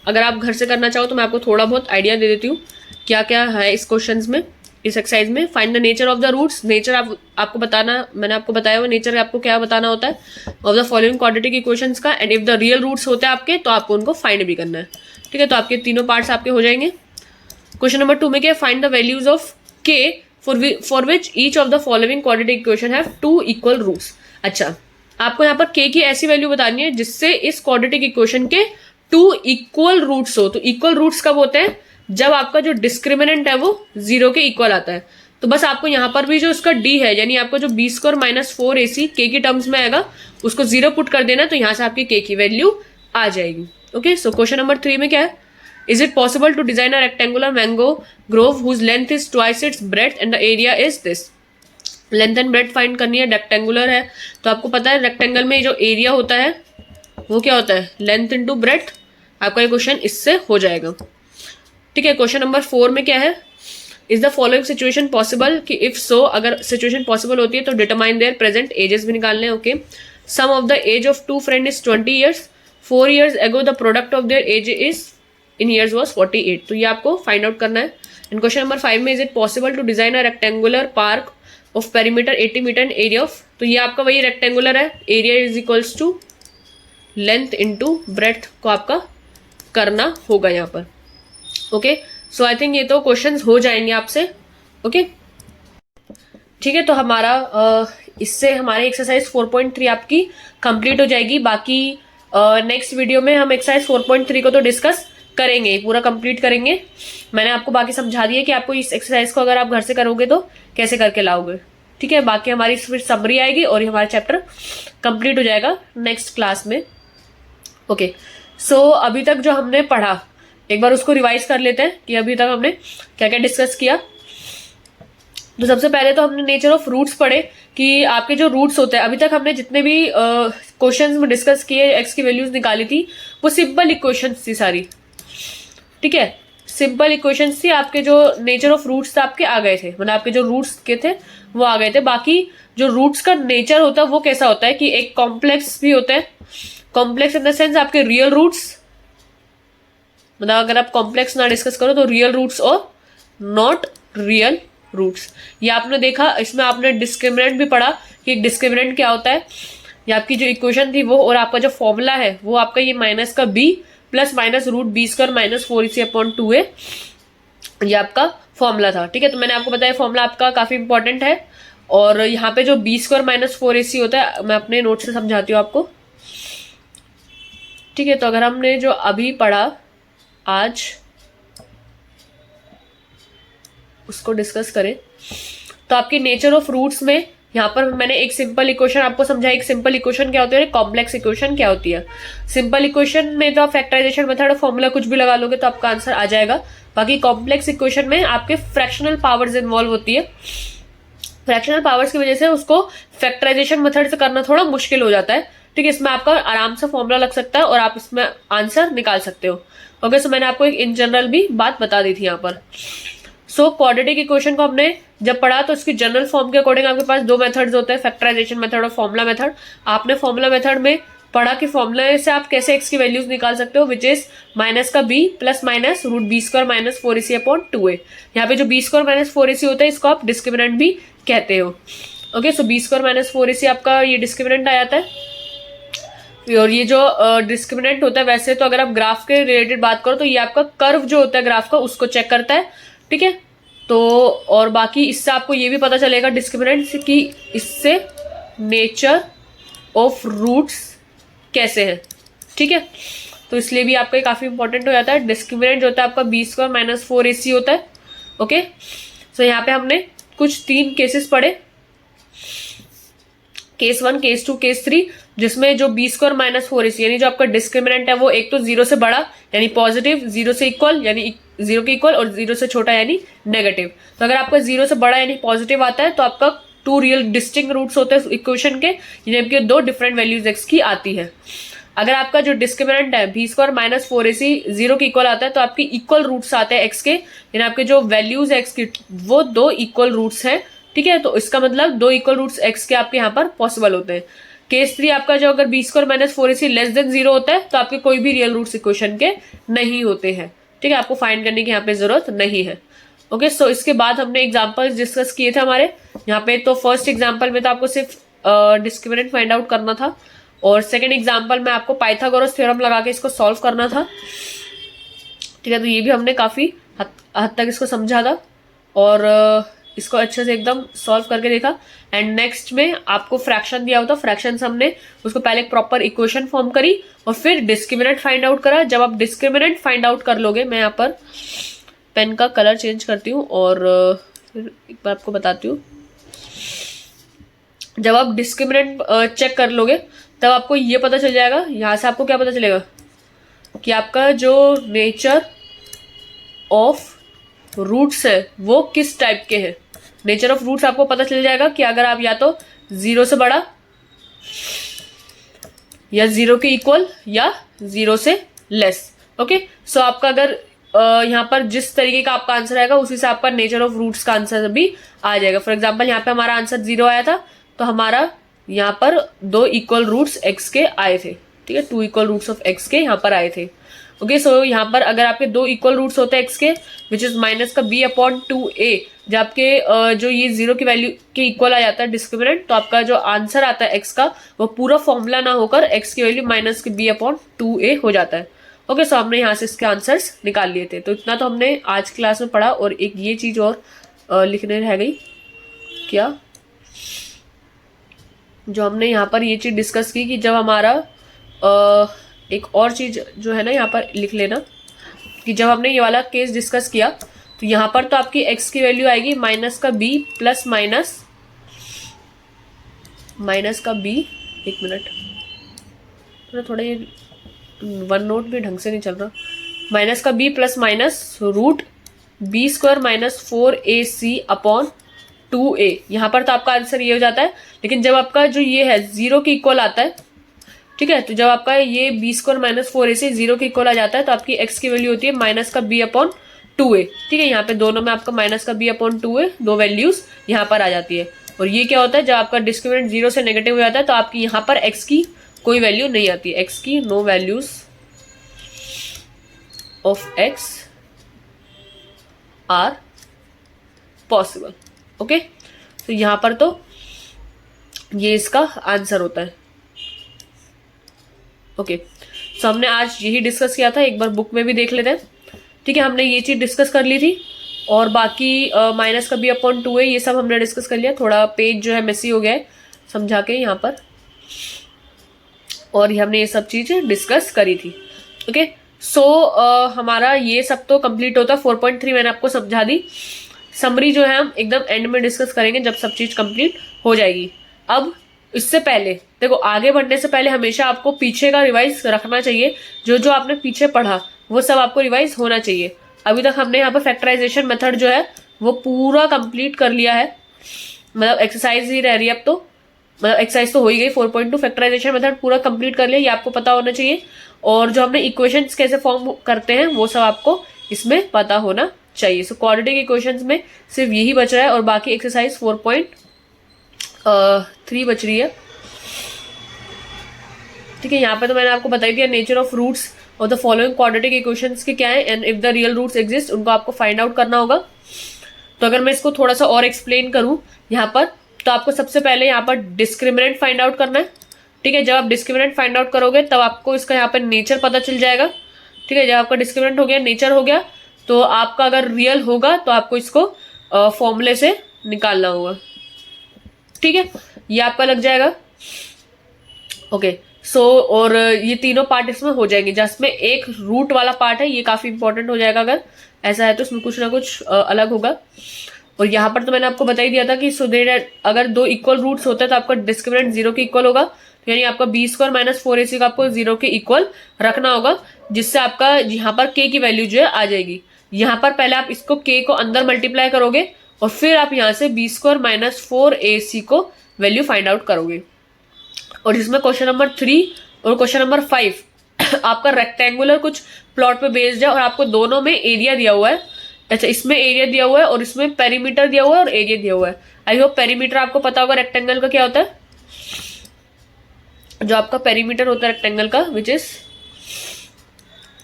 [SPEAKER 1] अगर आप घर से करना चाहो तो मैं आपको थोड़ा बहुत आइडिया दे देती हूँ क्या क्या है इस क्वेश्चंस में, इस एक्सरसाइज में। Find the nature of the roots, nature आपको बताना, मैंने आपको बताया हुआ नेचर आपको क्या बताना होता है of the following quadratic equations का, and if the real roots होते हैं आपके तो आपको उनको फाइंड भी करना है, ठीक है। तो आपके तीनों पार्ट्स आपके हो जाएंगे। क्वेश्चन नंबर 2 में क्या, find the values of k for which each of the following quadratic equation have 2 equal roots. अच्छा, आपको यहाँ पर k की ऐसी वैल्यू बतानी है जिससे इस क्वाड्रेटिक इक्वेशन के 2 इक्वल रूट्स हो। तो इक्वल रूट्स कब होते हैं, जब आपका जो डिस्क्रिमिनेंट है वो 0 के इक्वल आता है। तो बस आपको यहाँ पर भी जो इसका d है, यानी आपको जो b² - 4ac k की टर्म्स में आएगा उसको 0 पुट कर देना, तो यहाँ से आपकी k की वैल्यू आ जाएगी। ओके, सो क्वेश्चन नंबर 3 में क्या है, is it possible to design a rectangular mango grove whose length is twice its breadth and the area is this. Length and breadth find करनी है, रेक्टेंगुलर है तो आपको पता है रेक्टेंगल में जो एरिया होता है वो क्या होता है, लेंथ इंटू ब्रेथ। आपका ये क्वेश्चन इससे हो जाएगा, ठीक है। क्वेश्चन नंबर 4 में क्या है, is the following situation possible, कि इफ सो अगर सिचुएशन पॉसिबल होती है तो डिटरमाइन देयर प्रेजेंट एजेस भी निकालने हैं। Okay, sum of the age of 2 friend is 20 years, 4 years ago the product of their age is in years was 48। तो ये आपको फाइंड आउट करना है। एंड क्वेश्चन नंबर 5 में, is it possible to design a rectangular park of perimeter 80 metre and area of, तो ये आपका वही रेक्टेंगुलर है, area is equals to length into breadth को आपका करना होगा यहाँ पर। ओके, सो आई थिंक ये तो क्वेश्चंस हो जाएंगे आपसे। ओके, ठीक है। तो हमारा इससे हमारी एक्सरसाइज 4.3 आपकी कंप्लीट हो जाएगी। बाकी नेक्स्ट वीडियो में हम एक्सरसाइज 4.3 को तो डिस्कस करेंगे, पूरा कंप्लीट करेंगे। मैंने आपको बाकी समझा दिया कि आपको इस एक्सरसाइज को अगर आप घर से करोगे तो कैसे करके लाओगे, ठीक है। बाकी हमारी फिर समरी आएगी और हमारा चैप्टर कंप्लीट हो जाएगा नेक्स्ट क्लास में। ओके, सो अभी तक जो हमने पढ़ा एक बार उसको रिवाइज कर लेते हैं कि अभी तक हमने क्या क्या डिस्कस किया। तो सबसे पहले तो हमने नेचर ऑफ रूट्स पढ़े कि आपके जो रूट्स होते हैं, अभी तक हमने जितने भी क्वेश्चंस में डिस्कस किए, एक्स की वैल्यूज निकाली थी, वो सिंपल इक्वेशंस थी सारी, ठीक है। सिंपल इक्वेशंस थी, आपके जो नेचर ऑफ रूट्स थे आपके आ गए थे, मतलब आपके जो रूट्स के थे वो आ गए थे। बाकी जो रूट्स का नेचर होता है वो कैसा होता है कि एक कॉम्प्लेक्स भी होता है, कॉम्प्लेक्स इन द सेंस आपके रियल रूट्स, मतलब अगर आप कॉम्प्लेक्स ना डिस्कस करो तो रियल रूट्स और नॉट रियल रूट्स। ये आपने देखा, इसमें आपने डिस्क्रिमिनेंट भी पढ़ा कि डिस्क्रिमिनेंट क्या होता है। ये आपकी जो इक्वेशन थी वो, और आपका जो फॉर्मूला है वो आपका ये माइनस का b plus minus root b² - 4ac/2a, ये आपका फॉर्मूला था, ठीक है। तो मैंने आपको बताया फॉर्मूला आपका काफी इंपॉर्टेंट है। और यहाँ पे जो b² - 4ac होता है, मैं अपने नोट से समझाती हूँ आपको, ठीक है। तो अगर हमने जो अभी पढ़ा आज उसको डिस्कस करें तो आपके नेचर ऑफ रूट्स में यहाँ पर मैंने एक सिंपल इक्वेशन आपको समझाई। एक सिंपल इक्वेशन क्या होती है, कॉम्प्लेक्स इक्वेशन क्या होती है। सिंपल इक्वेशन में तो आप फैक्टराइजेशन मेथड फॉर्मूला कुछ भी लगा लोगे तो आपका आंसर आ जाएगा। बाकी कॉम्प्लेक्स इक्वेशन में आपके फ्रैक्शनल पावर्स इन्वॉल्व होती है। फ्रैक्शनल पावर्स की वजह से उसको फैक्टराइजेशन मेथड से करना थोड़ा मुश्किल हो जाता है, ठीक है। इसमें आपका आराम से फॉर्मूला लग सकता है और आप इसमें आंसर निकाल सकते हो। ओके, सो मैंने आपको एक इन जनरल भी बात बता दी थी यहाँ पर। सो क्वाड्रेटिक इक्वेशन को हमने जब पढ़ा तो इसकी जनरल फॉर्म के अकॉर्डिंग आपके पास 2 मेथड्स होते हैं, फैक्टराइजेशन मेथड और फॉर्मूला मेथड। आपने फॉर्मूला मेथड में पढ़ा कि फॉर्मूला से आप कैसे एक्स की वैल्यूज निकाल सकते हो, विच इज माइनस का b plus minus root b² - 4ac/2a। यहाँ पे जो b² - 4ac होता है इसको आप डिस्क्रिमिनेंट भी कहते हो। ओके, सो b² - 4ac आपका ये डिस्क्रिमिनेंट आ जाता है। और ये जो डिस्क्रिमिनेंट होता है, वैसे तो अगर आप ग्राफ के रिलेटेड बात करो तो ये आपका कर्व जो होता है ग्राफ का उसको चेक करता है, ठीक है। तो और बाकी इससे आपको ये भी पता चलेगा डिस्क्रिमिनेंट की इससे नेचर ऑफ रूट्स कैसे है, ठीक है। तो इसलिए भी आपका काफी इंपॉर्टेंट हो जाता है। डिस्क्रिमिनेंट जो होता है आपका b² - 4ac होता है। ओके, सो यहाँ पे हमने कुछ 3 केसेस पढ़े। केस 1, केस 2, केस 3, जिसमें जो बी स्क्वायर माइनस 4ac यानी जो आपका डिस्क्रिमिनेंट है वो एक तो 0 से बड़ा यानी पॉजिटिव, 0 से इक्वल यानी 0 के इक्वल, और 0 से छोटा यानी नेगेटिव। तो अगर आपका 0 से बड़ा यानी पॉजिटिव आता है तो आपका 2 रियल डिस्टिंक्ट रूट्स होते हैं इक्वेशन के, जबकि 2 डिफरेंट वैल्यूज x की आती है। अगर आपका जो डिस्क्रिमिनेंट है बी स्क्वायर माइनस 4ac 0 के इक्वल आता है तो आपकी इक्वल रूट्स आते हैं x के, यानी आपके जो वैल्यूज है x की वो 2 इक्वल रूट्स हैं। ठीक है, तो इसका मतलब 2 इक्वल रूट्स x के आपके यहाँ पर पॉसिबल होते हैं। केस 3 आपका जो अगर b square minus 4ac less than 0 होता है तो आपके कोई भी रियल रूट्स इक्वेशन के नहीं होते हैं। ठीक है, आपको फाइंड करने की यहाँ पे जरूरत नहीं है। ओके, सो इसके बाद हमने एग्जाम्पल्स डिस्कस किए थे हमारे यहाँ पे। तो फर्स्ट एग्जाम्पल में तो आपको सिर्फ डिस्क्रिमिनेंट फाइंड आउट करना था, और सेकेंड एग्जाम्पल में आपको पाइथागोरस थ्योरम लगा के इसको सॉल्व करना था। ठीक है, तो ये भी हमने काफी हद तक इसको समझा था और इसको अच्छे से एकदम सॉल्व करके देखा। एंड नेक्स्ट में आपको फ्रैक्शन दिया होता, फ्रैक्शन हमने उसको पहले एक प्रॉपर इक्वेशन फॉर्म करी और फिर डिस्क्रिमिनेंट फाइंड आउट करा। जब आप डिस्क्रिमिनेंट फाइंड आउट कर लोगे, मैं यहाँ पर पेन का कलर चेंज करती हूँ और फिर एक बार आपको बताती हूँ। जब आप डिस्क्रिमिनेंट चेक कर लोगे तब आपको ये पता चल जाएगा, यहाँ से आपको क्या पता चलेगा कि आपका जो नेचर ऑफ रूट्स है वो किस टाइप के हैं। नेचर ऑफ रूट्स आपको पता चल जाएगा कि अगर आप या तो 0 से बड़ा या 0 के इक्वल या 0 से लेस। ओके, सो आपका अगर यहाँ पर जिस तरीके का आपका आंसर आएगा उसी से आपका नेचर ऑफ रूट्स का आंसर भी आ जाएगा। फॉर एग्जाम्पल यहाँ पे हमारा आंसर 0 आया था तो हमारा यहाँ पर 2 इक्वल रूट्स x के आए थे। ठीक है, 2 इक्वल रूट्स ऑफ x के यहाँ पर आए थे। ओके, सो यहाँ पर अगर आपके 2 इक्वल रूट्स होते हैं x के, विच इज माइनस का b/2a, जब आपके जो ये 0 की वैल्यू के इक्वल आ जाता है डिस्क्रिमिनेंट, तो आपका जो आंसर आता है x का वो पूरा फॉर्मूला ना होकर x की वैल्यू माइनस के b/2a हो जाता है। ओके, सो हमने यहाँ से इसके आंसर्स निकाल लिए थे। तो इतना तो हमने आज क्लास में पढ़ा, और एक ये चीज और लिखने रह गई क्या, जो हमने यहाँ पर ये चीज डिस्कस की कि जब हमारा एक और चीज जो है ना यहाँ पर लिख लेना कि जब हमने ये वाला केस डिस्कस किया तो यहाँ पर तो आपकी x की वैल्यू आएगी माइनस का b प्लस माइनस का b, एक मिनट थोड़ा ये वन नोट भी ढंग से नहीं चल रहा, माइनस का b plus minus root B square minus 4ac upon 2a। यहाँ पर तो आपका आंसर ये हो जाता है, लेकिन जब आपका जो ये है 0 के इक्वल आता है, ठीक है, तो जब आपका ये बी स्क्वायर माइनस 4ac 0 के इक्वल आ जाता है तो आपकी x की वैल्यू होती है माइनस का b/2a। ठीक है, यहाँ पे दोनों में आपका माइनस का b/2a 2 वैल्यूज यहाँ पर आ जाती है। और ये क्या होता है, जब आपका डिस्क्रिमिनेंट 0 से नेगेटिव हो जाता है तो आपकी यहाँ पर x की कोई वैल्यू नहीं आती है, x की no values of x are possible. Okay, तो यहाँ पर तो ये इसका आंसर होता है। ओके, सो हमने आज यही डिस्कस किया था, एक बार बुक में भी देख लेते हैं। ठीक है, हमने ये चीज डिस्कस कर ली थी, और बाकी माइनस का b/2a ये सब हमने डिस्कस कर लिया। थोड़ा पेज जो है मेसी हो गया है समझा के यहाँ पर, और हमने ये सब चीज डिस्कस करी थी। ओके, सो हमारा ये सब तो कंप्लीट होता है। 4.3 मैंने आपको समझा दी। समरी जो है हम एकदम एंड में डिस्कस करेंगे जब सब चीज कंप्लीट हो जाएगी। अब इससे पहले देखो, आगे बढ़ने से पहले हमेशा आपको पीछे का रिवाइज रखना चाहिए। जो जो आपने पीछे पढ़ा वो सब आपको रिवाइज होना चाहिए। अभी तक हमने यहाँ पर फैक्टराइजेशन मेथड जो है वो पूरा कंप्लीट कर लिया है, मतलब एक्सरसाइज ही रह रही है अब तो, मतलब एक्सरसाइज तो हो ही गई। 4.2 फैक्टराइजेशन मेथड पूरा कंप्लीट कर लिया, ये आपको पता होना चाहिए। और जो हमने इक्वेशंस कैसे फॉर्म करते हैं वो सब आपको इसमें पता होना चाहिए। सो क्वाड्रेटिक इक्वेशंस में सिर्फ यही बच रहा है, और बाकी एक्सरसाइज 4.3 बच रही है। ठीक है, यहाँ पे तो मैंने आपको बता दिया नेचर ऑफ रूट्स और द फॉलोइंग क्वाड्रेटिक इक्वेशंस के क्या है, and if the real roots exist उनको आपको फाइंड आउट करना होगा। तो अगर मैं इसको थोड़ा सा और एक्सप्लेन करूं यहाँ पर, तो आपको सबसे पहले यहाँ पर डिस्क्रिमिनेंट फाइंड आउट करना है। ठीक है, जब आप डिस्क्रिमिनेंट फाइंड आउट करोगे तब आपको इसका यहाँ पर नेचर पता चल जाएगा। ठीक है, जब आपका डिस्क्रिमिनेंट हो गया, नेचर हो गया, तो आपका अगर रियल होगा तो आपको इसको फॉर्मूले से निकालना होगा। ठीक है, ये आपका लग जाएगा। ओके, सो और ये तीनों पार्ट इसमें हो जाएंगे, जिसमें एक रूट वाला पार्ट है, ये काफी इंपॉर्टेंट हो जाएगा। अगर ऐसा है तो इसमें कुछ ना कुछ अलग होगा। और यहाँ पर तो मैंने आपको बता ही दिया था कि सो दैट अगर दो इक्वल रूट्स होते हैं तो आपका डिस्क्रिमिनेंट 0 के इक्वल होगा, तो यानी आपका b² माइनस 4ac का आपको 0 के इक्वल रखना होगा, जिससे आपका यहाँ पर k की वैल्यू जो है आ जाएगी। यहाँ पर पहले आप इसको k को अंदर मल्टीप्लाई करोगे और फिर आप यहाँ से b² माइनस 4ac को वैल्यू फाइंड आउट करोगे। और इसमें क्वेश्चन नंबर 3 और क्वेश्चन नंबर 5 आपका रेक्टेंगुलर कुछ प्लॉट पे बेस्ड है और आपको दोनों में एरिया दिया हुआ है। अच्छा, इसमें एरिया दिया हुआ है और इसमें पेरीमीटर दिया हुआ है और एरिया दिया हुआ है। आई होप पेरीमीटर आपको पता होगा रेक्टेंगल का क्या होता है। जो आपका पेरीमीटर होता है रेक्टेंगल का which is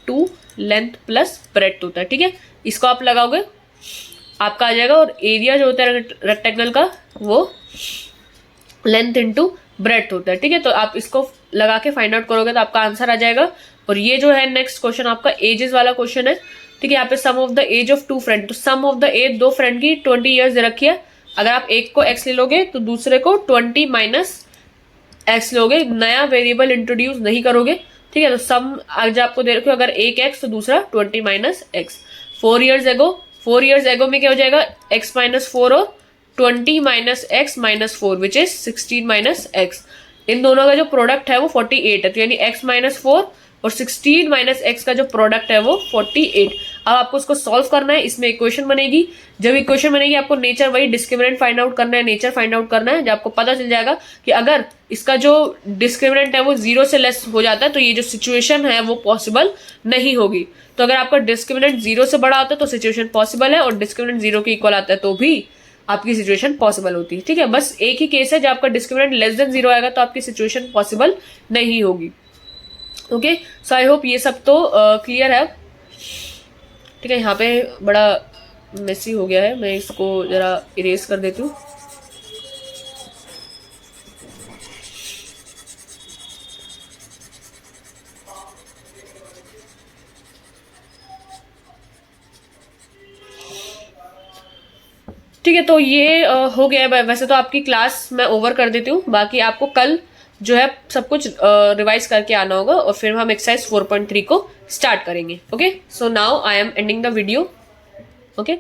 [SPEAKER 1] 2 length plus breadth होता है, ठीक है। इसको आप लगाओगे आपका आ जाएगा, और एरिया जो होता है रेक्टेंगल का वो लेंथ इंटू ब्रेड्थ होता है, ठीक है। तो आप इसको लगा के फाइंड आउट करोगे तो आपका आंसर आ जाएगा। और ये जो है नेक्स्ट क्वेश्चन आपका एजेस वाला क्वेश्चन है, ठीक है। यहाँ पे sum of the age of 2 friend, तो sum of the age 2 friend की 20 ईयर्स दे रखी है। अगर आप एक को x ले लोगे तो दूसरे को 20 माइनस x लोगे, नया वेरिएबल इंट्रोड्यूस नहीं करोगे, ठीक है। तो सम आज आपको दे रखे हो, अगर एक x तो दूसरा 20 माइनस x। 4 ईयर्स एगो में क्या हो जाएगा, x माइनस 4 और 20 minus x minus 4 which is 16 minus x। इन दोनों का जो प्रोडक्ट है वो 48 है, तो यानी x माइनस 4 और 16 माइनस x का जो प्रोडक्ट है वो 48। अब आपको उसको सॉल्व करना है, इसमें इक्वेशन बनेगी। जब इक्वेशन बनेगी आपको नेचर वही डिस्क्रिमिनेंट फाइंड आउट करना है, नेचर फाइंड आउट करना है। जब आपको पता चल जाएगा कि अगर इसका जो डिस्क्रिमिनेंट है वो 0 से लेस हो जाता है तो ये जो सिचुएशन है वो पॉसिबल नहीं होगी। तो अगर आपका डिस्क्रिमिनेंट 0 से बड़ा होता है तो सिचुएशन पॉसिबल है, और डिस्क्रिमिनेंट 0 के इक्वल आता है तो भी आपकी सिचुएशन पॉसिबल होती है, ठीक है। बस एक ही केस है जब आपका डिस्क्रिमिनेंट लेस देन 0 आएगा तो आपकी सिचुएशन पॉसिबल नहीं होगी। ओके, सो आई होप ये सब तो क्लियर है, ठीक है। यहाँ पे बड़ा मेसी हो गया है, मैं इसको जरा इरेज कर देती हूँ। ठीक है, तो ये हो गया है। वैसे तो आपकी क्लास मैं ओवर कर देती हूँ, बाकी आपको कल जो है सब कुछ रिवाइज करके आना होगा और फिर हम एक्सरसाइज 4.3 को स्टार्ट करेंगे। Okay, so now I am ending the video. Okay.